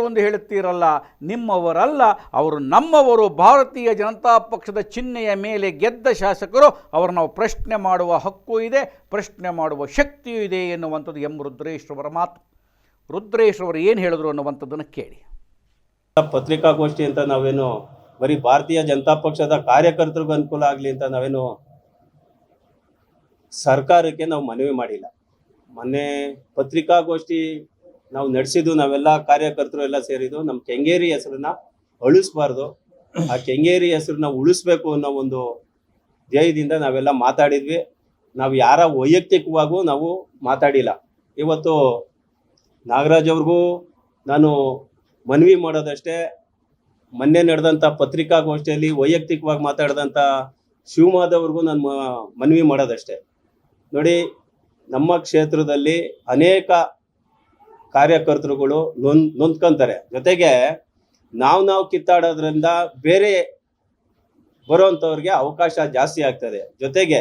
ಎಂದು ಹೇಳುತ್ತೀರಲ್ಲ, ನಿಮ್ಮವರಲ್ಲ, ಅವರು ನಮ್ಮವರು. ಭಾರತೀಯ ಜನತಾ ಪಕ್ಷದ ಚಿಹ್ನೆಯ ಮೇಲೆ ಗೆದ್ದ ಶಾಸಕರು, ಅವರು ನಾವು ಪ್ರಶ್ನೆ ಮಾಡುವ ಹಕ್ಕು ಇದೆ, ಪ್ರಶ್ನೆ ಮಾಡುವ ಶಕ್ತಿಯೂ ಇದೆ ಎನ್ನುವಂಥದ್ದು ಎಂ ರುದ್ರೇಶ್ ಅವರ ಮಾತು. ರುದ್ರೇಶ್ ಅವರು ಏನು ಹೇಳಿದ್ರು ಅನ್ನುವಂಥದ್ದನ್ನು ಕೇಳಿ. ಪತ್ರಿಕಾಗೋಷ್ಠಿ ಅಂತ ನಾವೇನು ಬರೀ ಭಾರತೀಯ ಜನತಾ ಪಕ್ಷದ ಕಾರ್ಯಕರ್ತರಿಗೂ ಅನುಕೂಲ ಆಗಲಿ ಅಂತ ನಾವೇನು ಸರ್ಕಾರಕ್ಕೆ ನಾವು ಮನವಿ ಮಾಡಿಲ್ಲ. ಮೊನ್ನೆ ಪತ್ರಿಕಾಗೋಷ್ಠಿ ನಾವು ನಡೆಸಿದ್ದು, ನಾವೆಲ್ಲ ಕಾರ್ಯಕರ್ತರು ಎಲ್ಲ ಸೇರಿದ್ದು ನಮ್ಮ ಕೆಂಗೇರಿ ಹೆಸರನ್ನ ಅಳಿಸ್ಬಾರ್ದು, ಆ ಕೆಂಗೇರಿ ಹೆಸರನ್ನ ಉಳಿಸ್ಬೇಕು ಅನ್ನೋ ಒಂದು ಧ್ಯೇಯದಿಂದ ನಾವೆಲ್ಲ ಮಾತಾಡಿದ್ವಿ. ನಾವು ಯಾರ ವೈಯಕ್ತಿಕವಾಗೂ ನಾವು ಮಾತಾಡಿಲ್ಲ. ಇವತ್ತು ನಾಗರಾಜ್ ಅವ್ರಿಗೂ ನಾನು ಮನವಿ ಮಾಡೋದಷ್ಟೇ, ಮೊನ್ನೆ ನಡೆದಂಥ ಪತ್ರಿಕಾಗೋಷ್ಠಿಯಲ್ಲಿ ವೈಯಕ್ತಿಕವಾಗಿ ಮಾತಾಡಿದಂಥ ಶಿವಮಾಧವ್ರಿಗೂ ನಾನು ಮನವಿ ಮಾಡೋದಷ್ಟೇ. ನೋಡಿ, ನಮ್ಮ ಕ್ಷೇತ್ರದಲ್ಲಿ ಅನೇಕ ಕಾರ್ಯಕರ್ತರುಗಳು ನೊಂದ್ಕೊಂತಾರೆ. ಜೊತೆಗೆ ನಾವು ಕಿತ್ತಾಡೋದ್ರಿಂದ ಬೇರೆ ಬರೋವಂಥವ್ರಿಗೆ ಅವಕಾಶ ಜಾಸ್ತಿ ಆಗ್ತದೆ. ಜೊತೆಗೆ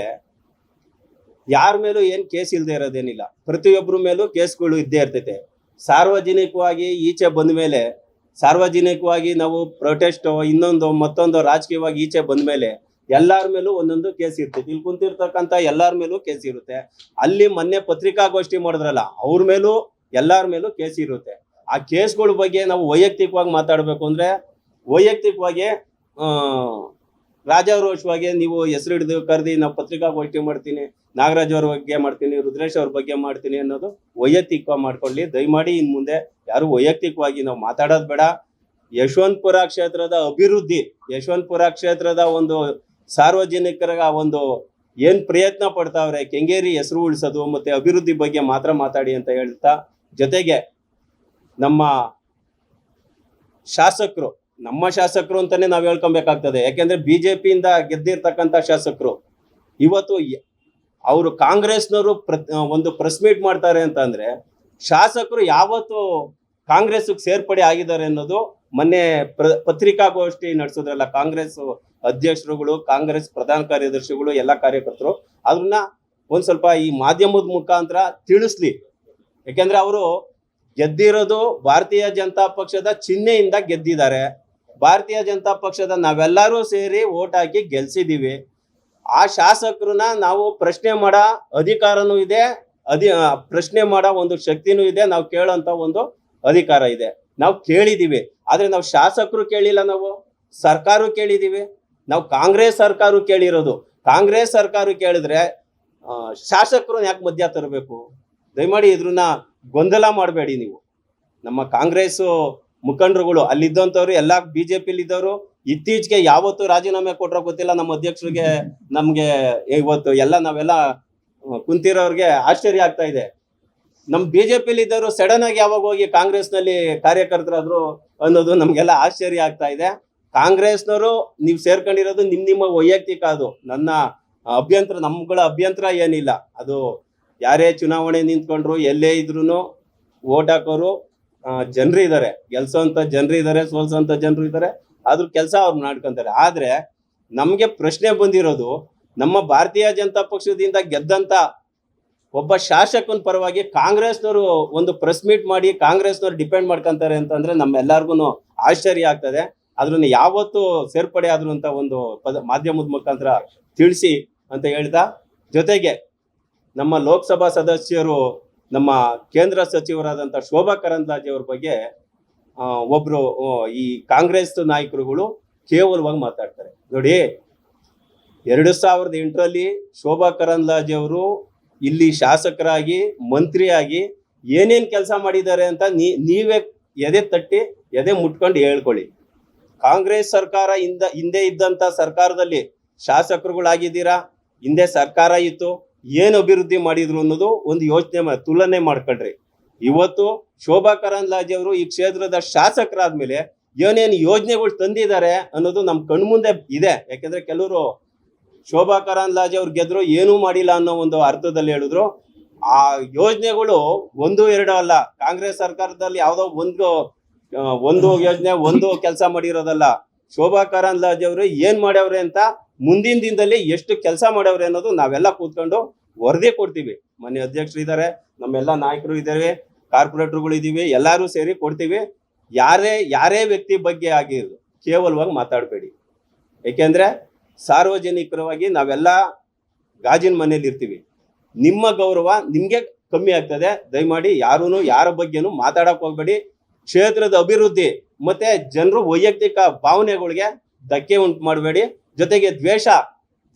ಯಾರ ಮೇಲೂ ಏನು ಕೇಸ್ ಇಲ್ಲದೆ ಇರೋದೇನಿಲ್ಲ, ಪ್ರತಿಯೊಬ್ಬರ ಮೇಲೂ ಕೇಸ್ಗಳು ಇದ್ದೇ ಇರ್ತೈತೆ. ಸಾರ್ವಜನಿಕವಾಗಿ ಈಚೆ ಬಂದ ಮೇಲೆ, ಸಾರ್ವಜನಿಕವಾಗಿ ನಾವು ಪ್ರೊಟೆಸ್ಟ್ ಮತ್ತೊಂದು ರಾಜಕೀಯವಾಗಿ ಈಚೆ ಬಂದ ಮೇಲೆ ಎಲ್ಲರ ಮೇಲೂ ಒಂದೊಂದು ಕೇಸ್ ಇರ್ತೈತಿ. ಇಲ್ಲಿ ಕುಂತಿರ್ತಕ್ಕಂಥ ಎಲ್ಲರ ಮೇಲೂ ಕೇಸ್ ಇರುತ್ತೆ. ಅಲ್ಲಿ ಮೊನ್ನೆ ಪತ್ರಿಕಾಗೋಷ್ಠಿ ಮಾಡಿದ್ರಲ್ಲ, ಅವ್ರ ಮೇಲೂ ಎಲ್ಲರ ಮೇಲೂ ಕೇಸ್ ಇರುತ್ತೆ. ಆ ಕೇಸ್ಗಳ ಬಗ್ಗೆ ನಾವು ವೈಯಕ್ತಿಕವಾಗಿ ಮಾತಾಡಬೇಕು ಅಂದರೆ ವೈಯಕ್ತಿಕವಾಗಿ ರಾಜಾರೋಷವಾಗಿ ನೀವು ಹೆಸರು ಹಿಡಿದು ಕರೆದಿ ನಾವು ಪತ್ರಿಕಾಗೋಷ್ಠಿ ಮಾಡ್ತೀನಿ, ನಾಗರಾಜ್ ಅವ್ರ ಬಗ್ಗೆ ಮಾಡ್ತೀನಿ, ರುದ್ರೇಶ್ ಅವ್ರ ಬಗ್ಗೆ ಮಾಡ್ತೀನಿ ಅನ್ನೋದು ವೈಯಕ್ತಿಕವಾಗಿ ಮಾಡ್ಕೊಳ್ಳಿ. ದಯಮಾಡಿ ಇನ್ನು ಮುಂದೆ ಯಾರು ವೈಯಕ್ತಿಕವಾಗಿ ನಾವು ಮಾತಾಡೋದು ಬೇಡ. ಯಶವಂತಪುರ ಕ್ಷೇತ್ರದ ಅಭಿವೃದ್ಧಿ, ಯಶವಂತಪುರ ಕ್ಷೇತ್ರದ ಒಂದು ಸಾರ್ವಜನಿಕರ ಒಂದು ಏನು ಪ್ರಯತ್ನ ಪಡ್ತಾವ್ರೆ ಕೆಂಗೇರಿ ಹೆಸರು ಉಳಿಸೋದು ಮತ್ತೆ ಅಭಿವೃದ್ಧಿ ಬಗ್ಗೆ ಮಾತ್ರ ಮಾತಾಡಿ ಅಂತ ಹೇಳ್ತಾ, ಜೊತೆಗೆ ನಮ್ಮ ಶಾಸಕರು ಅಂತಾನೆ ನಾವು ಹೇಳ್ಕೊಬೇಕಾಗ್ತದೆ. ಯಾಕೆಂದ್ರೆ ಬಿಜೆಪಿಯಿಂದ ಗೆದ್ದಿರ್ತಕ್ಕಂಥ ಶಾಸಕರು ಇವತ್ತು ಅವರು ಕಾಂಗ್ರೆಸ್ನವರು ಒಂದು ಪ್ರೆಸ್ ಮೀಟ್ ಮಾಡ್ತಾರೆ ಅಂತ ಅಂದ್ರೆ ಶಾಸಕರು ಯಾವತ್ತು ಕಾಂಗ್ರೆಸ್ಗೆ ಸೇರ್ಪಡೆ ಆಗಿದ್ದಾರೆ ಅನ್ನೋದು ಮೊನ್ನೆ ಪತ್ರಿಕಾಗೋಷ್ಠಿ ನಡೆಸೋದ್ರಲ್ಲ ಕಾಂಗ್ರೆಸ್ ಅಧ್ಯಕ್ಷರುಗಳು, ಕಾಂಗ್ರೆಸ್ ಪ್ರಧಾನ ಕಾರ್ಯದರ್ಶಿಗಳು, ಎಲ್ಲ ಕಾರ್ಯಕರ್ತರು ಅದನ್ನ ಒಂದ್ ಸ್ವಲ್ಪ ಈ ಮಾಧ್ಯಮದ ಮುಖಾಂತರ ತಿಳಿಸ್ಲಿ. ಯಾಕೆಂದ್ರೆ ಅವರು ಗೆದ್ದಿರೋದು ಭಾರತೀಯ ಜನತಾ ಪಕ್ಷದ ಚಿಹ್ನೆಯಿಂದ ಗೆದ್ದಿದ್ದಾರೆ. ಭಾರತೀಯ ಜನತಾ ಪಕ್ಷದ ನಾವೆಲ್ಲರೂ ಸೇರಿ ಓಟ್ ಹಾಕಿ ಗೆಲ್ಸಿದೀವಿ. ಆ ಶಾಸಕರನ್ನ ನಾವು ಪ್ರಶ್ನೆ ಮಾಡೋ ಅಧಿಕಾರನೂ ಇದೆ, ಪ್ರಶ್ನೆ ಮಾಡೋ ಒಂದು ಶಕ್ತಿನೂ ಇದೆ, ನಾವು ಕೇಳೋಂತ ಒಂದು ಅಧಿಕಾರ ಇದೆ. ನಾವು ಕೇಳಿದೀವಿ, ಆದ್ರೆ ನಾವು ಶಾಸಕರು ಕೇಳಿಲ್ಲ, ನಾವು ಸರ್ಕಾರ ಕೇಳಿದೀವಿ. ನಾವು ಕಾಂಗ್ರೆಸ್ ಸರ್ಕಾರ ಕೇಳಿರೋದು. ಕಾಂಗ್ರೆಸ್ ಸರ್ಕಾರ ಕೇಳಿದ್ರೆ ಶಾಸಕರು ಯಾಕೆ ಮಧ್ಯ ತರಬೇಕು? ದಯಮಾಡಿ ಇದ್ರನ್ನ ಗೊಂದಲ ಮಾಡಬೇಡಿ ನೀವು. ನಮ್ಮ ಕಾಂಗ್ರೆಸ್ ಮುಖಂಡರುಗಳು ಅಲ್ಲಿದ್ದಂಥವ್ರು ಎಲ್ಲ ಬಿಜೆಪಿಲಿ ಇದ್ದವರು ಇತ್ತೀಚೆಗೆ ಯಾವತ್ತು ರಾಜೀನಾಮೆ ಕೊಟ್ರೋ ಗೊತ್ತಿಲ್ಲ. ನಮ್ಮ ಅಧ್ಯಕ್ಷರಿಗೆ ನಮ್ಗೆ ಇವತ್ತು ನಾವೆಲ್ಲ ಕುಂತಿರೋರ್ಗೆ ಆಶ್ಚರ್ಯ ಆಗ್ತಾ ಇದೆ. ನಮ್ ಬಿಜೆಪಿಲಿ ಇದ್ದವರು ಸಡನ್ ಆಗಿ ಯಾವಾಗ ಹೋಗಿ ಕಾಂಗ್ರೆಸ್ನಲ್ಲಿ ಕಾರ್ಯಕರ್ತರಾದ್ರು ಅನ್ನೋದು ನಮ್ಗೆಲ್ಲ ಆಶ್ಚರ್ಯ ಆಗ್ತಾ ಇದೆ. ಕಾಂಗ್ರೆಸ್ನವರು ನೀವು ಸೇರ್ಕೊಂಡಿರೋದು ನಿಮ್ಮ ವೈಯಕ್ತಿಕ, ಅದು ನನ್ನ ಅಭ್ಯಂತರ, ನಮ್ಗಳ ಅಭ್ಯಂತರ ಏನಿಲ್ಲ. ಅದು ಯಾರೇ ಚುನಾವಣೆ ನಿಂತ್ಕೊಂಡ್ರು ಎಲ್ಲೇ ಇದ್ರು ಓಟ್ ಹಾಕೋರು ಜನರು ಇದ್ದಾರೆ, ಗೆಲ್ಸೋಂತ ಜನರು ಇದ್ದಾರೆ, ಸೋಲ್ಸೋಂತ ಜನರು ಇದ್ದಾರೆ. ಅದ್ರ ಕೆಲಸ ಅವ್ರು ಮಾಡ್ಕೊಂತಾರೆ. ಆದ್ರೆ ನಮ್ಗೆ ಪ್ರಶ್ನೆ ಬಂದಿರೋದು, ನಮ್ಮ ಭಾರತೀಯ ಜನತಾ ಪಕ್ಷದಿಂದ ಗೆದ್ದಂತ ಒಬ್ಬ ಶಾಸಕನ ಪರವಾಗಿ ಕಾಂಗ್ರೆಸ್ನವರು ಒಂದು ಪ್ರೆಸ್ ಮೀಟ್ ಮಾಡಿ ಕಾಂಗ್ರೆಸ್ನವ್ರು ಡಿಪೆಂಡ್ ಮಾಡ್ಕೊಂತಾರೆ ಅಂತಂದ್ರೆ ನಮ್ಮೆಲ್ಲರಿಗೂ ಆಶ್ಚರ್ಯ ಆಗ್ತದೆ. ಅದ್ರನ್ನ ಯಾವತ್ತು ಸೇರ್ಪಡೆ ಆದ್ರು ಅಂತ ಒಂದು ಮಾಧ್ಯಮದ ಮುಖಾಂತರ ತಿಳಿಸಿ ಅಂತ ಹೇಳ್ತಾ, ಜೊತೆಗೆ ನಮ್ಮ ಲೋಕಸಭಾ ಸದಸ್ಯರು, ನಮ್ಮ ಕೇಂದ್ರ ಸಚಿವರಾದಂಥ ಶೋಭಾ ಕರಂದ್ಲಾಜೆ ಅವ್ರ ಬಗ್ಗೆ ಒಬ್ರು ಈ ಕಾಂಗ್ರೆಸ್ ನಾಯಕರುಗಳು ಕೇವಲವಾಗಿ ಮಾತಾಡ್ತಾರೆ. ನೋಡಿ, 2008ರಲ್ಲಿ ಶೋಭಾ ಕರಂದ್ಲಾಜೆ ಅವರು ಇಲ್ಲಿ ಶಾಸಕರಾಗಿ, ಮಂತ್ರಿಯಾಗಿ ಏನೇನ್ ಕೆಲಸ ಮಾಡಿದ್ದಾರೆ ಅಂತ ನೀವೇ ಎದೆ ಮುಟ್ಕೊಂಡು ಹೇಳ್ಕೊಳ್ಳಿ. ಕಾಂಗ್ರೆಸ್ ಸರ್ಕಾರ ಹಿಂದೆ ಇದ್ದಂತ ಸರ್ಕಾರದಲ್ಲಿ ಶಾಸಕರುಗಳಾಗಿದ್ದೀರಾ, ಹಿಂದೆ ಸರ್ಕಾರ ಇತ್ತು, ಏನು ಅಭಿವೃದ್ಧಿ ಮಾಡಿದ್ರು ಅನ್ನೋದು ಒಂದು ಯೋಚನೆ ತುಲನೆ ಮಾಡ್ಕೊಳ್ರಿ. ಇವತ್ತು ಶೋಭಾ ಕರಂದ್ಲಾಜೆ ಅವರು ಈ ಕ್ಷೇತ್ರದ ಶಾಸಕರಾದ್ಮೇಲೆ ಏನೇನು ಯೋಜನೆಗಳು ತಂದಿದ್ದಾರೆ ಅನ್ನೋದು ನಮ್ ಕಣ್ಮುಂದೆ ಇದೆ. ಯಾಕೆಂದ್ರೆ ಕೆಲವರು ಶೋಭಾ ಕರಂದ್ಲಾಜೆ ಅವ್ರು ಗೆದ್ರು ಏನೂ ಮಾಡಿಲ್ಲ ಅನ್ನೋ ಒಂದು ಅರ್ಥದಲ್ಲಿ ಹೇಳಿದ್ರು. ಆ ಯೋಜನೆಗಳು 1-2 ಅಲ್ಲ, ಕಾಂಗ್ರೆಸ್ ಸರ್ಕಾರದಲ್ಲಿ ಯಾವ್ದೋ ಒಂದು ಯೋಜನೆ ಒಂದು ಕೆಲಸ ಮಾಡಿರೋದಲ್ಲ. ಶೋಭಾ ಕರಂದ್ಲಾಜೆ ಅವರು ಏನ್ ಮಾಡ್ಯವ್ರೆ ಅಂತ ಮುಂದಿನ ದಿನದಲ್ಲಿ ಎಷ್ಟು ಕೆಲಸ ಮಾಡ್ಯವ್ರೆ ಅನ್ನೋದು ನಾವೆಲ್ಲ ಕೂತ್ಕೊಂಡು ವರದಿ ಕೊಡ್ತೀವಿ. ಮನೆ ಅಧ್ಯಕ್ಷರು ಇದ್ದಾರೆ, ನಮ್ಮೆಲ್ಲ ನಾಯಕರು ಇದ್ದಾರೆ, ಕಾರ್ಪೊರೇಟರ್ಗಳು ಇದೀವಿ, ಎಲ್ಲರೂ ಸೇರಿ ಕೊಡ್ತೀವಿ. ಯಾರೇ ವ್ಯಕ್ತಿ ಬಗ್ಗೆ ಆಗಿರೋದು ಕೇವಲವಾಗಿ ಮಾತಾಡಬೇಡಿ. ಏಕೆಂದ್ರೆ ಸಾರ್ವಜನಿಕರವಾಗಿ ನಾವೆಲ್ಲ ಗಾಜಿನ ಮನೇಲಿ ಇರ್ತೀವಿ. ನಿಮ್ಮ ಗೌರವ ನಿಮ್ಗೆ ಕಮ್ಮಿ ಆಗ್ತದೆ. ದಯಮಾಡಿ ಯಾರ ಬಗ್ಗೆನೂ ಮಾತಾಡಕ್ ಹೋಗ್ಬೇಡಿ. ಕ್ಷೇತ್ರದ ಅಭಿವೃದ್ಧಿ ಮತ್ತೆ ಜನರು ವೈಯಕ್ತಿಕ ಭಾವನೆಗಳಿಗೆ ಧಕ್ಕೆ ಉಂಟು ಮಾಡಬೇಡಿ. ಜೊತೆಗೆ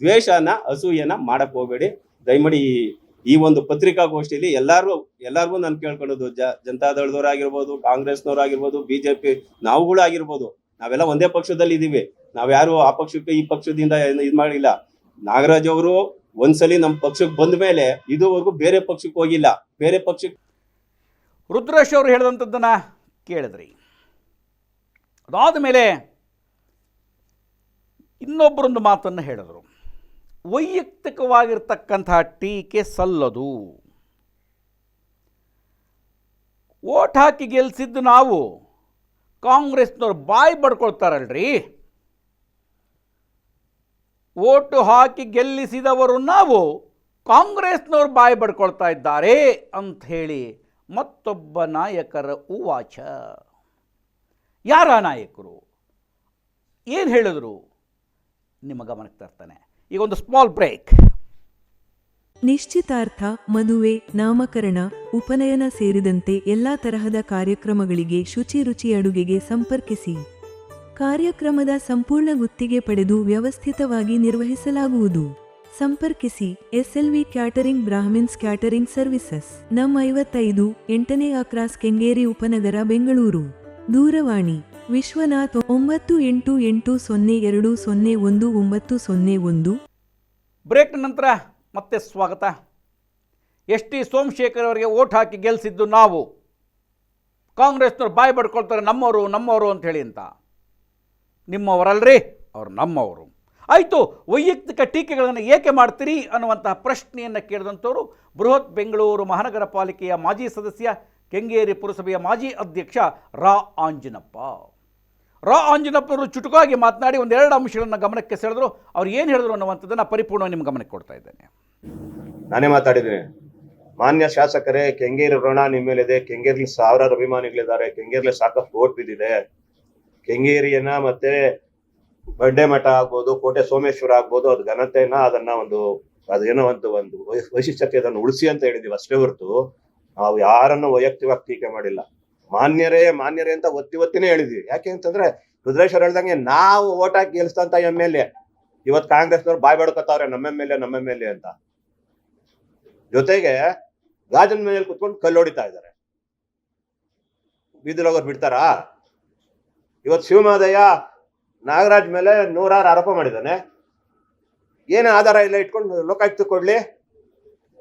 ದ್ವೇಷನ ಅಸೂಯೆನ ಮಾಡಕ್ ಹೋಗ್ಬೇಡಿ. ದಯಮಾಡಿ ಈ ಒಂದು ಪತ್ರಿಕಾಗೋಷ್ಠಿಯಲ್ಲಿ ಎಲ್ಲಾರ್ಗೂ ನಾನು ಕೇಳ್ಕೊಳ್ಳೋದು, ಜನತಾದಳದವರಾಗಿರ್ಬೋದು, ಕಾಂಗ್ರೆಸ್ನವರಾಗಿರ್ಬೋದು, ಬಿಜೆಪಿ ನಾವುಗಳು ಆಗಿರ್ಬೋದು, ನಾವೆಲ್ಲ ಒಂದೇ ಪಕ್ಷದಲ್ಲಿ ಇದೀವಿ. ನಾವ್ಯಾರು ಆ ಪಕ್ಷಕ್ಕೆ ಈ ಪಕ್ಷದಿಂದ ಇದು ಮಾಡಿಲ್ಲ. ನಾಗರಾಜ್ ಅವರು ಒಂದ್ಸಲಿ ನಮ್ಮ ಪಕ್ಷಕ್ಕೆ ಬಂದ ಮೇಲೆ ಇದುವರೆಗೂ ಬೇರೆ ಪಕ್ಷಕ್ಕೆ ಹೋಗಿಲ್ಲ. ಬೇರೆ ಪಕ್ಷಕ್ಕೆ ರುದ್ರೇಶ್ ಅವರು ಹೇಳಿದಂಥದ್ದನ್ನು ಕೇಳಿದ್ರಿ. ಅದಾದ ಮೇಲೆ ಇನ್ನೊಬ್ಬರೊಂದು ಮಾತನ್ನು ಹೇಳಿದರು. ವೈಯಕ್ತಿಕವಾಗಿರ್ತಕ್ಕಂತಹ ಟೀಕೆ ಸಲ್ಲದು. ಓಟ್ ಹಾಕಿ ಗೆಲ್ಲಿಸಿದ್ದು ನಾವು, ಕಾಂಗ್ರೆಸ್ನವ್ರು ಬಾಯಿ ಬಡ್ಕೊಳ್ತಾರಲ್ರಿ. ಓಟು ಹಾಕಿ ಗೆಲ್ಲಿಸಿದವರು ನಾವು, ಕಾಂಗ್ರೆಸ್ನವ್ರು ಬಾಯಿ ಬಡ್ಕೊಳ್ತಾ ಇದ್ದಾರೆ ಅಂತ ಹೇಳಿ ಮತ್ತೊಬ್ಬ ನಾಯಕರ ಉವಾಚ. ಯಾರ ನಾಯಕರು ಏನು ಹೇಳಿದ್ರು ನಿಮ್ಮ ಗಮನಕ್ಕೆ ತರ್ತಾನೆ. ಈಗ ಒಂದು ಸ್ಮಾಲ್ ಬ್ರೇಕ್. ನಿಶ್ಚಿತಾರ್ಥ, ಮದುವೆ, ನಾಮಕರಣ, ಉಪನಯನ ಸೇರಿದಂತೆ ಎಲ್ಲಾ ತರಹದ ಕಾರ್ಯಕ್ರಮಗಳಿಗೆ ಶುಚಿ ರುಚಿ ಅಡುಗೆಗೆ ಸಂಪರ್ಕಿಸಿ. ಕಾರ್ಯಕ್ರಮದ ಸಂಪೂರ್ಣ ಗುತ್ತಿಗೆ ಪಡೆದು ವ್ಯವಸ್ಥಿತವಾಗಿ ನಿರ್ವಹಿಸಲಾಗುವುದು. ಸಂಪರ್ಕಿಸಿ SLV catering, Brahmins catering services, ನಂ 55, 8ನೇ ಕ್ರಾಸ್, ಕೆಂಗೇರಿ ಉಪನಗರ, ಬೆಂಗಳೂರು. ದೂರವಾಣಿ ವಿಶ್ವನಾಥ್ 9880201901. ಬ್ರೇಕ್ನ ನಂತರ ಮತ್ತೆ ಸ್ವಾಗತ. ST ಸೋಮಶೇಖರ್ ಅವರಿಗೆ ಓಟ್ ಹಾಕಿ ಗೆಲ್ಲಿಸಿದ್ದು ನಾವು, ಕಾಂಗ್ರೆಸ್ನವ್ರು ಬಾಯಿ ಬಡ್ಕೊಳ್ತಾರೆ ನಮ್ಮವರು ಅಂತ ಹೇಳಿ ಅಂತ. ನಿಮ್ಮವರಲ್ರಿ, ಅವ್ರು ನಮ್ಮವರು. ಆಯಿತು, ವೈಯಕ್ತಿಕ ಟೀಕೆಗಳನ್ನು ಏಕೆ ಮಾಡ್ತೀರಿ ಅನ್ನುವಂತಹ ಪ್ರಶ್ನೆಯನ್ನು ಕೇಳಿದಂಥವರು ಬೃಹತ್ ಬೆಂಗಳೂರು ಮಹಾನಗರ ಪಾಲಿಕೆಯ ಮಾಜಿ ಸದಸ್ಯ, ಕೆಂಗೇರಿ ಪುರಸಭೆಯ ಮಾಜಿ ಅಧ್ಯಕ್ಷ ರಾ ಆಂಜನಪ್ಪನವರು ಚುಟುಕಾಗಿ ಮಾತನಾಡಿ ಒಂದೆರಡು ಅಂಶಗಳನ್ನು ಗಮನಕ್ಕೆ ಸೆಳೆದ್ರು. ಅವ್ರು ಏನು ಹೇಳಿದ್ರು ಅನ್ನುವಂಥದ್ದನ್ನು ಪರಿಪೂರ್ಣವಾಗಿ ನಿಮ್ಮ ಗಮನಕ್ಕೆ ಕೊಡ್ತಾ ಇದ್ದೇನೆ. ನಾನೇ ಮಾತಾಡಿದ್ದೀನಿ. ಮಾನ್ಯ ಶಾಸಕರೇ, ಕೆಂಗೇರಿ ಋಣ ನಿಮ್ಮ ಮೇಲಿದೆ. ಕೆಂಗೇರಿಲಿ ಸಾವಿರಾರು ಅಭಿಮಾನಿಗಳಿದ್ದಾರೆ. ಕೆಂಗೇರಿಲಿ ಸಾಕಷ್ಟು ಓಟ್ ಬಿದ್ದಿದೆ. ಕೆಂಗೇರಿಯನ್ನ ಮತ್ತೆ ಬಂಡೆ ಮಠ ಆಗ್ಬೋದು, ಕೋಟೆ ಸೋಮೇಶ್ವರ ಆಗ್ಬೋದು, ಅದು ಘನತೆನ ಅದೇನೋ ಒಂದು ವೈಶಿಷ್ಟ್ಯತೆ ಅದನ್ನು ಉಳಿಸಿ ಅಂತ ಹೇಳಿದೀವಿ ಅಷ್ಟೇ ಹೊರತು ನಾವು ಯಾರನ್ನು ವೈಯಕ್ತಿಕವಾಗಿ ಟೀಕೆ ಮಾಡಿಲ್ಲ. ಮಾನ್ಯರೇ ಅಂತ ಒತ್ತಿನೇ ಹೇಳಿದ್ವಿ. ಯಾಕೆ ಅಂತಂದ್ರೆ ರುದ್ರೇಶ್ವರ್ ಹೇಳ್ದಂಗೆ ನಾವು ಓಟ್ ಹಾಕಿ ಗೆಲ್ಸ್ತಂತ MLA ಇವತ್ತು ಕಾಂಗ್ರೆಸ್ನವ್ರು ಬಾಯ್ ಬಡ್ಕೊತಾವ್ರೆ ನಮ್ಮ MLA ಅಂತ. ಜೊತೆಗೆ ಗಾಜನ್ ಮೇಲೆ ಕುತ್ಕೊಂಡು ಕಲ್ಲೊಡಿತಾ ಇದ್ದಾರೆ. ಬೀದಿಲೋಗೋರು ಬಿಡ್ತಾರಾ? ಇವತ್ತು ಶಿವಮಹದೇಯ ನಾಗರಾಜ್ ಮೇಲೆ 106 ಆರೋಪ ಮಾಡಿದ್ದಾನೆ. ಏನು ಆಧಾರ ಇಲ್ಲ ಇಟ್ಕೊಂಡು ಲೋಕಾಯುಕ್ತ ಕೊಡ್ಲಿ.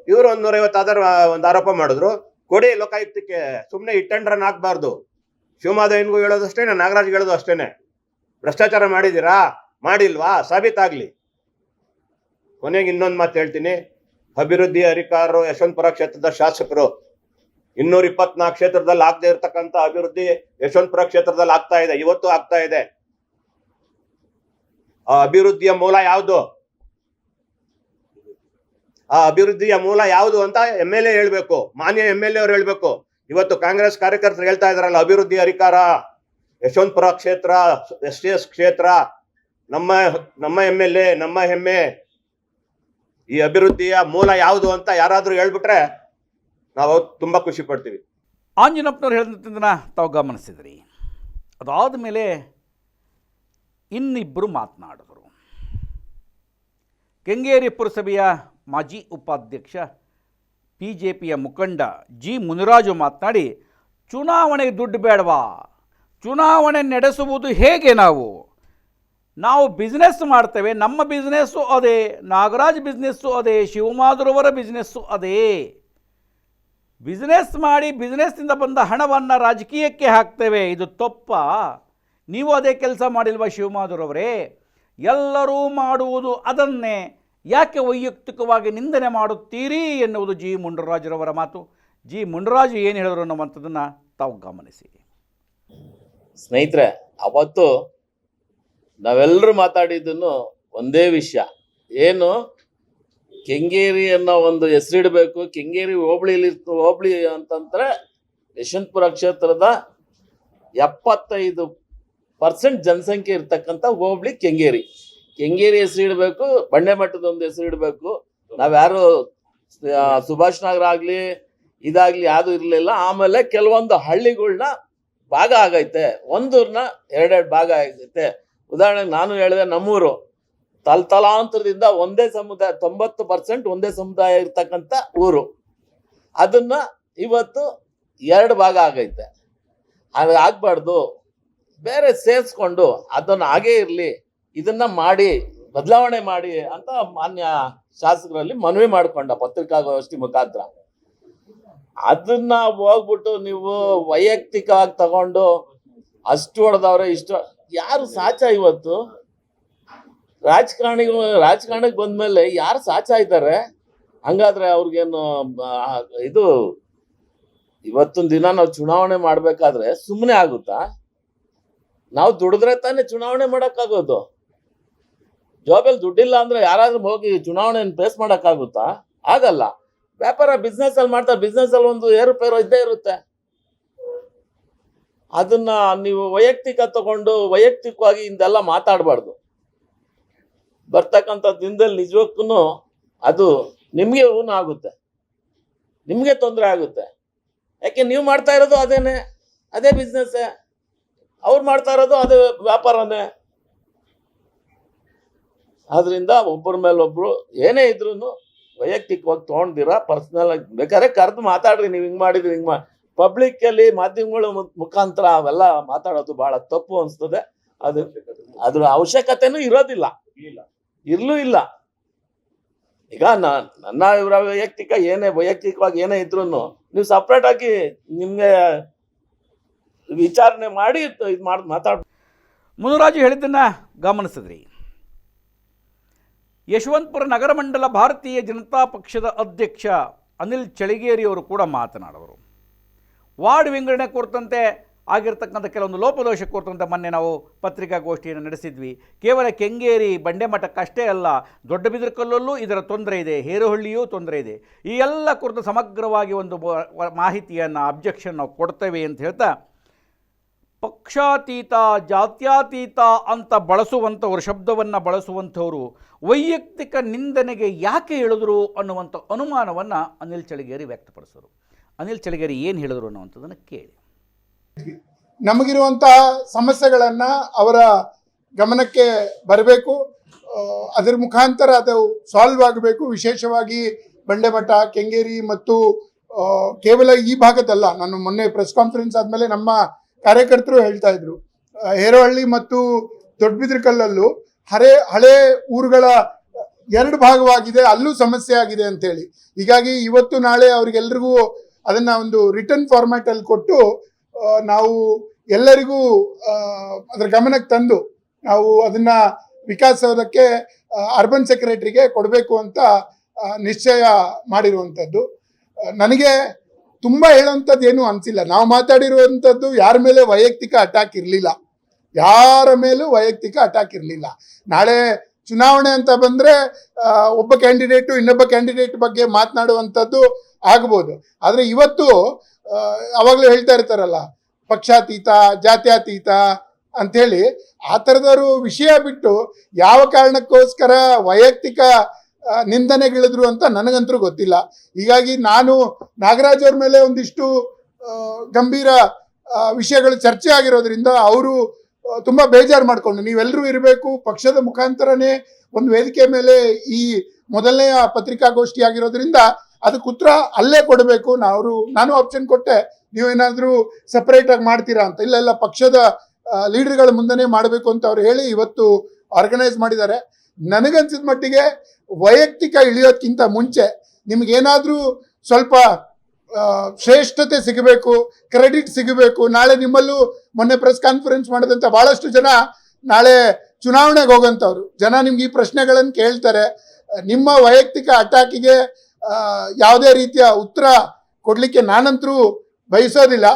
ಇವರು 150 ಆರೋಪ ಮಾಡಿದ್ರು, ಕೊಡಿ ಲೋಕಾಯುಕ್ತಕ್ಕೆ. ಸುಮ್ಮನೆ ಇಟ್ಟಂಡ್ರನ್ ಹಾಕ್ಬಾರ್ದು. ಶಿವಮಹದೇವನ್ಗೂ ಹೇಳೋದಷ್ಟೇನೆ, ನಾಗರಾಜ್ಗೆ ಹೇಳೋದು ಅಷ್ಟೇನೆ. ಭ್ರಷ್ಟಾಚಾರ ಮಾಡಿದ್ದೀರಾ, ಮಾಡಿಲ್ವಾ, ಸಾಬೀತಾಗ್ಲಿ. ಕೊನೆಗೆ ಇನ್ನೊಂದು ಮಾತು ಹೇಳ್ತೀನಿ. ಅಭಿವೃದ್ಧಿ ಅಧಿಕಾರರು ಯಶವಂತಪುರ ಕ್ಷೇತ್ರದ ಶಾಸಕರು 224 ಕ್ಷೇತ್ರದಲ್ಲಿ ಆಗದೆ ಇರ್ತಕ್ಕಂಥ ಅಭಿವೃದ್ಧಿ ಯಶವಂತಪುರ ಕ್ಷೇತ್ರದಲ್ಲಿ ಆಗ್ತಾ ಇದೆ, ಇವತ್ತು ಆಗ್ತಾ ಇದೆ. ಆ ಅಭಿವೃದ್ಧಿಯ ಮೂಲ ಯಾವುದು? ಆ ಅಭಿವೃದ್ಧಿಯ ಮೂಲ ಯಾವುದು ಅಂತ MLA ಹೇಳ್ಬೇಕು, ಮಾನ್ಯ MLA ಅವ್ರು ಹೇಳ್ಬೇಕು. ಇವತ್ತು ಕಾಂಗ್ರೆಸ್ ಕಾರ್ಯಕರ್ತರು ಹೇಳ್ತಾ ಇದಾರಲ್ಲ, ಅಭಿವೃದ್ಧಿ ಅಧಿಕಾರ ಯಶವಂತಪುರ ಕ್ಷೇತ್ರ, STS ಕ್ಷೇತ್ರ, ನಮ್ಮ MLA, ನಮ್ಮ ಹೆಮ್ಮೆ. ಈ ಅಭಿವೃದ್ಧಿಯ ಮೂಲ ಯಾವುದು ಅಂತ ಯಾರಾದ್ರೂ ಹೇಳ್ಬಿಟ್ರೆ ನಾವು ತುಂಬಾ ಖುಷಿ ಪಡ್ತೀವಿ. ಆಂಜನಪ್ಪನವ್ರು ಹೇಳಿದ್ದನ್ನ ತಾವು ಗಮನಿಸಿದ್ರಿ. ಅದಾದ ಮೇಲೆ ಇನ್ನಿಬ್ಬರು ಮಾತನಾಡಿದರು. ಕೆಂಗೇರಿ ಪುರಸಭೆಯ ಮಾಜಿ ಉಪಾಧ್ಯಕ್ಷ, BJPಯ ಮುಖಂಡ G. ಮುನಿರಾಜು ಮಾತನಾಡಿ, ಚುನಾವಣೆಗೆ ದುಡ್ಡು ಬೇಡವಾ, ಚುನಾವಣೆ ನಡೆಸುವುದು ಹೇಗೆ? ನಾವು ಬಿಸ್ನೆಸ್ ಮಾಡ್ತೇವೆ, ನಮ್ಮ ಬಿಸ್ನೆಸ್ಸು ಅದೇ, ನಾಗರಾಜ್ ಬಿಸ್ನೆಸ್ಸು ಅದೇ, ಶಿವಮಾಧುರವರ ಬಿಸ್ನೆಸ್ಸು ಅದೇ. ಬಿಸ್ನೆಸ್ ಮಾಡಿ ಬಿಸ್ನೆಸ್ನಿಂದ ಬಂದ ಹಣವನ್ನು ರಾಜಕೀಯಕ್ಕೆ ಹಾಕ್ತೇವೆ, ಇದು ತಪ್ಪಾ? ನೀವು ಅದೇ ಕೆಲಸ ಮಾಡಿಲ್ವಾ ಶಿವಮಾಧುರವರೇ? ಎಲ್ಲರೂ ಮಾಡುವುದು ಅದನ್ನೇ, ಯಾಕೆ ವೈಯಕ್ತಿಕವಾಗಿ ನಿಂದನೆ ಮಾಡುತ್ತೀರಿ ಎನ್ನುವುದು G. ಮುನಿರಾಜರವರ ಮಾತು. G. ಮುನಿರಾಜು ಏನು ಹೇಳಿದ್ರು ಅನ್ನುವಂಥದ್ದನ್ನು ತಾವು ಗಮನಿಸಿ. ಸ್ನೇಹಿತರೆ, ಅವತ್ತು ನಾವೆಲ್ಲರೂ ಮಾತಾಡಿದ್ದನ್ನು ಒಂದೇ ವಿಷಯ, ಏನು ಕೆಂಗೇರಿ ಅನ್ನೋ ಒಂದು ಹೆಸರಿಡಬೇಕು. ಕೆಂಗೇರಿ ಹೋಬಳಿ ಅಂತಂದ್ರೆ ಯಶವಂತಪುರ ಕ್ಷೇತ್ರದ 75% ಜನಸಂಖ್ಯೆ ಇರ್ತಕ್ಕಂಥ ಹೋಬಳಿ ಕೆಂಗೇರಿ. ಕೆಂಗೇರಿ ಹೆಸರಿಡಬೇಕು, ಬಂಡೆಮಠದ ಒಂದು ಹೆಸರಿಡಬೇಕು. ನಾವ್ಯಾರು ಸುಭಾಷ್ ನಗರ ಆಗಲಿ ಇದಾಗ್ಲಿ ಯಾವುದು ಇರಲಿಲ್ಲ. ಆಮೇಲೆ ಕೆಲವೊಂದು ಹಳ್ಳಿಗಳ್ನ ಭಾಗ ಆಗೈತೆ, ಒಂದೂರ್ನ ಎರಡೆರಡು ಭಾಗ ಆಗೈತೆ. ಉದಾಹರಣೆಗೆ ನಾನು ಹೇಳಿದೆ, ನಮ್ಮೂರು ತಲಾಂತರದಿಂದ ಒಂದೇ ಸಮುದಾಯ, 90% ಒಂದೇ ಸಮುದಾಯ ಇರ್ತಕ್ಕಂಥ ಊರು. ಅದನ್ನ ಇವತ್ತು 2 ಭಾಗ ಆಗೈತೆ. ಅದು ಆಗ್ಬಾರ್ದು, ಬೇರೆ ಸೇರಿಸ್ಕೊಂಡು ಅದನ್ನು ಹಾಗೇ ಇರಲಿ, ಇದನ್ನ ಮಾಡಿ ಬದಲಾವಣೆ ಮಾಡಿ ಅಂತ ಮಾನ್ಯ ಶಾಸಕರಲ್ಲಿ ಮನವಿ ಮಾಡ್ಕೊಂಡ ಪತ್ರಿಕಾಗೋಷ್ಠಿ ಮುಖಾಂತರ. ಅದನ್ನ ಹೋಗ್ಬಿಟ್ಟು ನೀವು ವೈಯಕ್ತಿಕವಾಗಿ ತಗೊಂಡು ಅಷ್ಟು ಹೊಡೆದವ್ರೆ ಇಷ್ಟು, ಯಾರು ಸಾಚ ಇವತ್ತು ರಾಜಕಾರಣಕ್ಕೆ ಬಂದ್ಮೇಲೆ ಯಾರು ಸಾಚ ಇದ್ದಾರೆ? ಹಂಗಾದ್ರೆ ಅವ್ರಿಗೇನು ಇದು ಇವತ್ತೊಂದು ದಿನ ನಾವು ಚುನಾವಣೆ ಮಾಡ್ಬೇಕಾದ್ರೆ ಸುಮ್ಮನೆ ಆಗುತ್ತಾ? ನಾವು ದುಡಿದ್ರೆ ತಾನೇ ಚುನಾವಣೆ ಮಾಡೋಕ್ಕಾಗೋದು. ಜಾಬಲ್ಲಿ ದುಡ್ಡಿಲ್ಲ ಅಂದ್ರೆ ಯಾರಾದ್ರೂ ಹೋಗಿ ಚುನಾವಣೆ ಫೇಸ್ ಮಾಡೋಕ್ಕಾಗುತ್ತಾ? ಆಗಲ್ಲ. ವ್ಯಾಪಾರ ಬಿಸ್ನೆಸ್ ಅಲ್ಲಿ ಮಾಡ್ತಾರೆ, ಬಿಸ್ನೆಸ್ ಅಲ್ಲಿ ಒಂದು ಏರುಪೇರು ಇದ್ದೇ ಇರುತ್ತೆ. ಅದನ್ನ ನೀವು ವೈಯಕ್ತಿಕ ತಗೊಂಡು ವೈಯಕ್ತಿಕವಾಗಿ ಇಂದೆಲ್ಲ ಮಾತಾಡಬಾರ್ದು. ಬರ್ತಕ್ಕಂಥ ದಿನದಲ್ಲಿ ನಿಜಕ್ಕೂ ಅದು ನಿಮಗೆ ಊನ ಆಗುತ್ತೆ, ನಿಮಗೆ ತೊಂದರೆ ಆಗುತ್ತೆ. ಯಾಕೆ ನೀವು ಮಾಡ್ತಾ ಇರೋದು ಅದೇ ಬಿಸ್ನೆಸ್ಸೇ, ಅವ್ರು ಮಾಡ್ತಾ ಇರೋದು ಅದೇ ವ್ಯಾಪಾರನೇ. ಆದ್ರಿಂದ ಒಬ್ಬರ ಮೇಲೆ ಒಬ್ರು ಏನೇ ಇದ್ರು ವೈಯಕ್ತಿಕವಾಗಿ ತೊಗೊಂಡಿರಾ ಪರ್ಸನಲ್ ಆಗಿ ಬೇಕಾದ್ರೆ ಕರೆದು ಮಾತಾಡ್ರಿ. ನೀವು ಹಿಂಗೆ ಮಾಡಿದ್ರಿ, ಹಿಂಗೆ ಪಬ್ಲಿಕ್ ಅಲ್ಲಿ ಮಾಧ್ಯಮಗಳ ಮುಖಾಂತರ ಅವೆಲ್ಲ ಮಾತಾಡೋದು ಬಹಳ ತಪ್ಪು ಅನಿಸ್ತದೆ. ಅದ್ರ ಅವಶ್ಯಕತೆನೂ ಇರ್ಲೂ ಇಲ್ಲ. ಈಗ ನನ್ನ ಇವರ ವೈಯಕ್ತಿಕವಾಗಿ ಏನೇ ಇದ್ರು ನೀವು ಸಪ್ರೇಟ್ ಆಗಿ ನಿಮ್ಗೆ ವಿಚಾರಣೆ ಮಾಡಿ ಇದು ಮಾತಾಡ. ಮುನುರಾಜು ಹೇಳಿದ್ದನ್ನ ಗಮನಿಸಿದ್ರಿ. ಯಶವಂತಪುರ ನಗರ ಮಂಡಲ ಭಾರತೀಯ ಜನತಾ ಪಕ್ಷದ ಅಧ್ಯಕ್ಷ ಅನಿಲ್ ಚಳಿಗೇರಿಯವರು ಕೂಡ ಮಾತನಾಡವರು. ವಾರ್ಡ್ ವಿಂಗಡಣೆ ಕುರಿತಂತೆ ಆಗಿರ್ತಕ್ಕಂಥ ಕೆಲವೊಂದು ಲೋಪದೋಷ ಕುರಿತಂತೆ ಮೊನ್ನೆ ನಾವು ಪತ್ರಿಕಾಗೋಷ್ಠಿಯನ್ನು ನಡೆಸಿದ್ವಿ. ಕೇವಲ ಕೆಂಗೇರಿ ಬಂಡೆಮಠಕ್ಕಷ್ಟೇ ಅಲ್ಲ, ದೊಡ್ಡಬಿದರಕಲ್ಲಲ್ಲೂ ಇದರ ತೊಂದರೆ ಇದೆ, ಹೇರೋಹಳ್ಳಿಯೂ ತೊಂದರೆ ಇದೆ. ಈ ಎಲ್ಲ ಕುರಿತು ಸಮಗ್ರವಾಗಿ ಒಂದು ಮಾಹಿತಿಯನ್ನು ಅಬ್ಜೆಕ್ಷನ್ ನಾವು ಕೊಡ್ತೇವೆ ಅಂತ ಹೇಳ್ತಾ, ಪಕ್ಷಾತೀತ ಜಾತ್ಯಾತೀತ ಅಂತ ಬಳಸುವಂಥವ್ರು, ಶಬ್ದವನ್ನು ಬಳಸುವಂಥವರು ವೈಯಕ್ತಿಕ ನಿಂದನೆಗೆ ಯಾಕೆ ಹೇಳಿದ್ರು ಅನ್ನುವಂಥ ಅನುಮಾನವನ್ನು ಅನಿಲ್ ಚಳಿಗೇರಿ ವ್ಯಕ್ತಪಡಿಸಿದರು. ಅನಿಲ್ ಚಳಿಗೇರಿ ಏನು ಹೇಳಿದ್ರು ಅನ್ನುವಂಥದ್ದನ್ನು ಕೇಳಿ. ನಮಗಿರುವಂತಹ ಸಮಸ್ಯೆಗಳನ್ನು ಅವರ ಗಮನಕ್ಕೆ ಬರಬೇಕು, ಅದರ ಮುಖಾಂತರ ಅದು ಸಾಲ್ವ್ ಆಗಬೇಕು. ವಿಶೇಷವಾಗಿ ಬಂಡೆಮಠ, ಕೆಂಗೇರಿ ಮತ್ತು ಕೇವಲ ಈ ಭಾಗದಲ್ಲ, ನಾನು ಮೊನ್ನೆ ಪ್ರೆಸ್ ಕಾನ್ಫರೆನ್ಸ್ ಆದಮೇಲೆ ನಮ್ಮ ಕಾರ್ಯಕರ್ತರು ಹೇಳ್ತಾ ಇದ್ರು, ಹೇರೋಹಳ್ಳಿ ಮತ್ತು ದೊಡ್ಡಬಿದರಕಲ್ಲಲ್ಲೂ ಹಳೆ ಊರುಗಳ 2 ಭಾಗವಾಗಿದೆ, ಅಲ್ಲೂ ಸಮಸ್ಯೆ ಆಗಿದೆ ಅಂತೇಳಿ. ಹೀಗಾಗಿ ಇವತ್ತು ನಾಳೆ ಅವ್ರಿಗೆಲ್ರಿಗೂ ಅದನ್ನು ಒಂದು ರಿಟರ್ನ್ ಫಾರ್ಮ್ಯಾಟಲ್ಲಿ ಕೊಟ್ಟು ನಾವು ಎಲ್ಲರಿಗೂ ಅದರ ಗಮನಕ್ಕೆ ತಂದು ನಾವು ಅದನ್ನು ವಿಕಾಸಕ್ಕೆ ಅರ್ಬನ್ ಸೆಕ್ರೆಟರಿಗೆ ಕೊಡಬೇಕು ಅಂತ ನಿಶ್ಚಯ ಮಾಡಿರುವಂಥದ್ದು. ನನಗೆ ತುಂಬ ಹೇಳುವಂಥದ್ದು ಏನೂ ಅನಿಸಿಲ್ಲ. ನಾವು ಮಾತಾಡಿರುವಂಥದ್ದು ಯಾರ ಮೇಲೆ ವೈಯಕ್ತಿಕ ಅಟ್ಯಾಕ್ ಇರಲಿಲ್ಲ, ಯಾರ ಮೇಲೂ ವೈಯಕ್ತಿಕ ಅಟ್ಯಾಕ್ ಇರಲಿಲ್ಲ. ನಾಳೆ ಚುನಾವಣೆ ಅಂತ ಬಂದರೆ ಒಬ್ಬ ಕ್ಯಾಂಡಿಡೇಟು ಇನ್ನೊಬ್ಬ ಕ್ಯಾಂಡಿಡೇಟ್ ಬಗ್ಗೆ ಮಾತನಾಡುವಂಥದ್ದು ಆಗ್ಬೋದು. ಆದರೆ ಇವತ್ತು ಅವಾಗಲೂ ಹೇಳ್ತಾ ಇರ್ತಾರಲ್ಲ, ಪಕ್ಷಾತೀತ ಜಾತ್ಯಾತೀತ ಅಂಥೇಳಿ, ಆ ಥರದವರು ವಿಷಯ ಬಿಟ್ಟು ಯಾವ ಕಾರಣಕ್ಕೋಸ್ಕರ ವೈಯಕ್ತಿಕ ನಿಂದನೆಗಿಳಿದ್ರು ಅಂತ ನನಗಂತೂ ಗೊತ್ತಿಲ್ಲ. ಹೀಗಾಗಿ ನಾನು ನಾಗರಾಜ್ ಅವ್ರ ಮೇಲೆ ಒಂದಿಷ್ಟು ಗಂಭೀರ ವಿಷಯಗಳು ಚರ್ಚೆ ಆಗಿರೋದ್ರಿಂದ ಅವರು ತುಂಬ ಬೇಜಾರು ಮಾಡಿಕೊಂಡು, ನೀವೆಲ್ಲರೂ ಇರಬೇಕು, ಪಕ್ಷದ ಮುಖಾಂತರನೇ ಒಂದು ವೇದಿಕೆ ಮೇಲೆ ಈ ಮೊದಲನೆಯ ಪತ್ರಿಕಾಗೋಷ್ಠಿ ಆಗಿರೋದ್ರಿಂದ ಅದಕ್ಕೆ ಉತ್ತರ ಅಲ್ಲೇ ಕೊಡಬೇಕು. ನಾನು ಆಪ್ಷನ್ ಕೊಟ್ಟೆ, ನೀವೇನಾದರೂ ಸಪ್ರೇಟಾಗಿ ಮಾಡ್ತೀರಾ ಅಂತ. ಇಲ್ಲ ಪಕ್ಷದ ಲೀಡರ್ಗಳ ಮುಂದೆನೇ ಮಾಡಬೇಕು ಅಂತ ಅವ್ರು ಹೇಳಿ ಇವತ್ತು ಆರ್ಗನೈಸ್ ಮಾಡಿದ್ದಾರೆ. ನನಗನ್ಸಿದ ಮಟ್ಟಿಗೆ ವೈಯಕ್ತಿಕ ಇಳಿಯೋದಕ್ಕಿಂತ ಮುಂಚೆ ನಿಮಗೇನಾದರೂ ಸ್ವಲ್ಪ ಶ್ರೇಷ್ಠತೆ ಸಿಗಬೇಕು, ಕ್ರೆಡಿಟ್ ಸಿಗಬೇಕು. ನಾಳೆ ನಿಮ್ಮಲ್ಲೂ ಮೊನ್ನೆ ಪ್ರೆಸ್ ಕಾನ್ಫರೆನ್ಸ್ ಮಾಡಿದಂಥ ಭಾಳಷ್ಟು ಜನ ನಾಳೆ ಚುನಾವಣೆಗೆ ಹೋಗೋಂಥವ್ರು ಜನ ನಿಮ್ಗೆ ಈ ಪ್ರಶ್ನೆಗಳನ್ನು ಕೇಳ್ತಾರೆ. ನಿಮ್ಮ ವೈಯಕ್ತಿಕ ಅಟ್ಯಾಕಿಗೆ ಯಾವುದೇ ರೀತಿಯ ಉತ್ತರ ಕೊಡಲಿಕ್ಕೆ ನಾನಂತರೂ ಬಯಸೋದಿಲ್ಲ.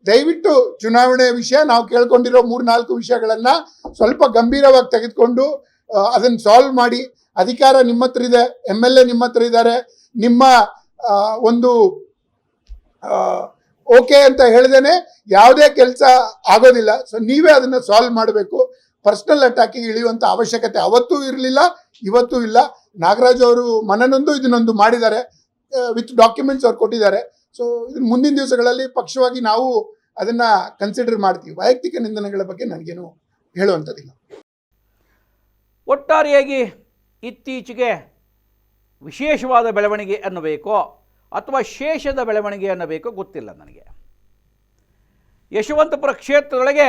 ದಯವಿಟ್ಟು ಚುನಾವಣೆ ವಿಷಯ ನಾವು ಕೇಳ್ಕೊಂಡಿರೋ 3-4 ವಿಷಯಗಳನ್ನ ಸ್ವಲ್ಪ ಗಂಭೀರವಾಗಿ ತೆಗೆದುಕೊಂಡು ಅದನ್ನ ಸಾಲ್ವ್ ಮಾಡಿ. ಅಧಿಕಾರ ನಿಮ್ಮ ಹತ್ರ ಇದೆ, MLA ನಿಮ್ಮ ಹತ್ರ ಇದ್ದಾರೆ, ನಿಮ್ಮ ಒಂದು ಓಕೆ ಅಂತ ಹೇಳ್ದೇನೆ ಯಾವುದೇ ಕೆಲಸ ಆಗೋದಿಲ್ಲ. ಸೊ ನೀವೇ ಅದನ್ನ ಸಾಲ್ವ್ ಮಾಡಬೇಕು. ಪರ್ಸನಲ್ ಅಟ್ಯಾಕಿಗೆ ಇಳಿಯುವಂತ ಅವಶ್ಯಕತೆ ಅವತ್ತೂ ಇರಲಿಲ್ಲ, ಇವತ್ತೂ ಇಲ್ಲ. ನಾಗರಾಜ್ ಅವರು ಮನನೊಂದು ಇದನ್ನೊಂದು ಮಾಡಿದ್ದಾರೆ, ವಿತ್ ಡಾಕ್ಯುಮೆಂಟ್ಸ್ ಅವ್ರು ಕೊಟ್ಟಿದ್ದಾರೆ. ಸೊ ಮುಂದಿನ ದಿವಸಗಳಲ್ಲಿ ಪಕ್ಷವಾಗಿ ನಾವು ಅದನ್ನ ಕನ್ಸಿಡರ್ ಮಾಡ್ತೀವಿ. ವೈಯಕ್ತಿಕ ನಿಂದನೆಗಳ ಬಗ್ಗೆ ನನಗೇನು ಹೇಳುವಂಥದ್ದಿಲ್ಲ. ಒಟ್ಟಾರೆಯಾಗಿ ಇತ್ತೀಚೆಗೆ ವಿಶೇಷವಾದ ಬೆಳವಣಿಗೆ ಅನ್ನಬೇಕೋ ಅಥವಾ ಶೇಷದ ಬೆಳವಣಿಗೆ ಅನ್ನಬೇಕೋ ಗೊತ್ತಿಲ್ಲ ನನಗೆ. ಯಶವಂತಪುರ ಕ್ಷೇತ್ರದೊಳಗೆ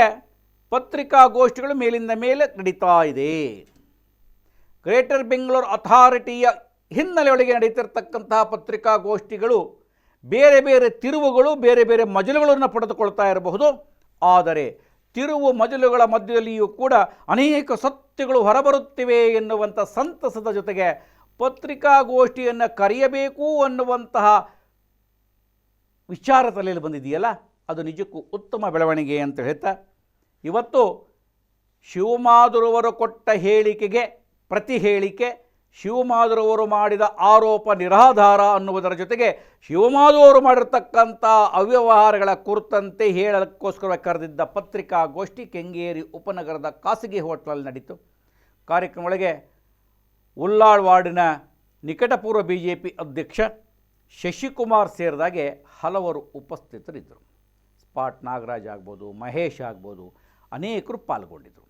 ಪತ್ರಿಕಾಗೋಷ್ಠಿಗಳು ಮೇಲಿಂದ ಮೇಲೆ ನಡೀತಾ ಇದೆ. ಗ್ರೇಟರ್ ಬೆಂಗಳೂರು ಅಥಾರಿಟಿಯ ಹಿನ್ನೆಲೆಯೊಳಗೆ ನಡೀತಿರ್ತಕ್ಕಂತಹ ಪತ್ರಿಕಾಗೋಷ್ಠಿಗಳು ಬೇರೆ ಬೇರೆ ತಿರುವುಗಳು, ಬೇರೆ ಬೇರೆ ಮಜಲುಗಳನ್ನು ಪಡೆದುಕೊಳ್ತಾ ಇರಬಹುದು. ಆದರೆ ತಿರುವು ಮಜಲುಗಳ ಮಧ್ಯದಲ್ಲಿಯೂ ಕೂಡ ಅನೇಕ ಸತ್ಯಗಳು ಹೊರಬರುತ್ತಿವೆ ಎನ್ನುವಂಥ ಸಂತಸದ ಜೊತೆಗೆ ಪತ್ರಿಕಾಗೋಷ್ಠಿಯನ್ನು ಕರೆಯಬೇಕು ಅನ್ನುವಂತಹ ವಿಚಾರ ತಲೆಯಲ್ಲಿ ಬಂದಿದೆಯಲ್ಲ, ಅದು ನಿಜಕ್ಕೂ ಉತ್ತಮ ಬೆಳವಣಿಗೆ ಅಂತ ಹೇಳ್ತಾ ಇವತ್ತು ಶಿವಮಾಧುರವರು ಕೊಟ್ಟ ಹೇಳಿಕೆಗೆ ಪ್ರತಿ ಹೇಳಿಕೆ, ಶಿವಮಾಧುರವರು ಮಾಡಿದ ಆರೋಪ ನಿರಾಧಾರ ಅನ್ನುವುದರ ಜೊತೆಗೆ ಶಿವಮಾಧುರವರು ಮಾಡಿರ್ತಕ್ಕಂಥ ಅವ್ಯವಹಾರಗಳ ಕುರಿತಂತೆ ಹೇಳೋಕ್ಕೋಸ್ಕರ ಕರೆದಿದ್ದ ಪತ್ರಿಕಾಗೋಷ್ಠಿ ಕೆಂಗೇರಿ ಉಪನಗರದ ಖಾಸಗಿ ಹೋಟ್ಲಲ್ಲಿ ನಡೀತು. ಕಾರ್ಯಕ್ರಮದೊಳಗೆ ಉಲ್ಲಾಳ್ ವಾರ್ಡಿನ ನಿಕಟಪೂರ್ವ BJP ಅಧ್ಯಕ್ಷ ಶಶಿಕುಮಾರ್ ಸೇರಿದಾಗೆ ಹಲವರು ಉಪಸ್ಥಿತರಿದ್ದರು. ಸ್ಪಾಟ್ ನಾಗರಾಜ್ ಆಗ್ಬೋದು, ಮಹೇಶ್ ಆಗ್ಬೋದು, ಅನೇಕರು ಪಾಲ್ಗೊಂಡಿದ್ದರು.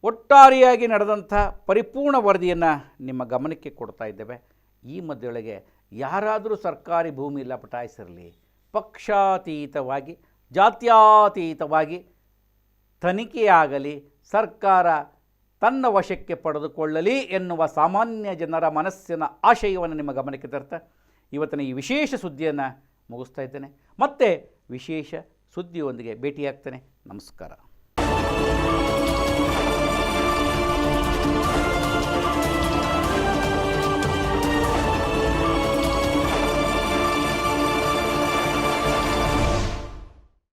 ಒಟ್ಟಾರೆಯಾಗಿ ನಡೆದಂಥ ಪರಿಪೂರ್ಣ ವರದಿಯನ್ನು ನಿಮ್ಮ ಗಮನಕ್ಕೆ ಕೊಡ್ತಾ ಇದ್ದೇವೆ. ಈ ಮಧ್ಯೆಯೊಳಗೆ ಯಾರಾದರೂ ಸರ್ಕಾರಿ ಭೂಮಿ ಲಪಟಾಯಿಸಿರಲಿ, ಪಕ್ಷಾತೀತವಾಗಿ ಜಾತ್ಯಾತೀತವಾಗಿ ತನಿಖೆಯಾಗಲಿ, ಸರ್ಕಾರ ತನ್ನ ವಶಕ್ಕೆ ಪಡೆದುಕೊಳ್ಳಲಿ ಎನ್ನುವ ಸಾಮಾನ್ಯ ಜನರ ಮನಸ್ಸಿನ ಆಶಯವನ್ನು ನಿಮ್ಮ ಗಮನಕ್ಕೆ ತರ್ತಾ ಇವತ್ತಿನ ಈ ವಿಶೇಷ ಸುದ್ದಿಯನ್ನು ಮುಗಿಸ್ತಾ ಇದ್ದೇನೆ. ಮತ್ತೆ ವಿಶೇಷ ಸುದ್ದಿಯೊಂದಿಗೆ ಭೇಟಿಯಾಗ್ತೇನೆ. ನಮಸ್ಕಾರ.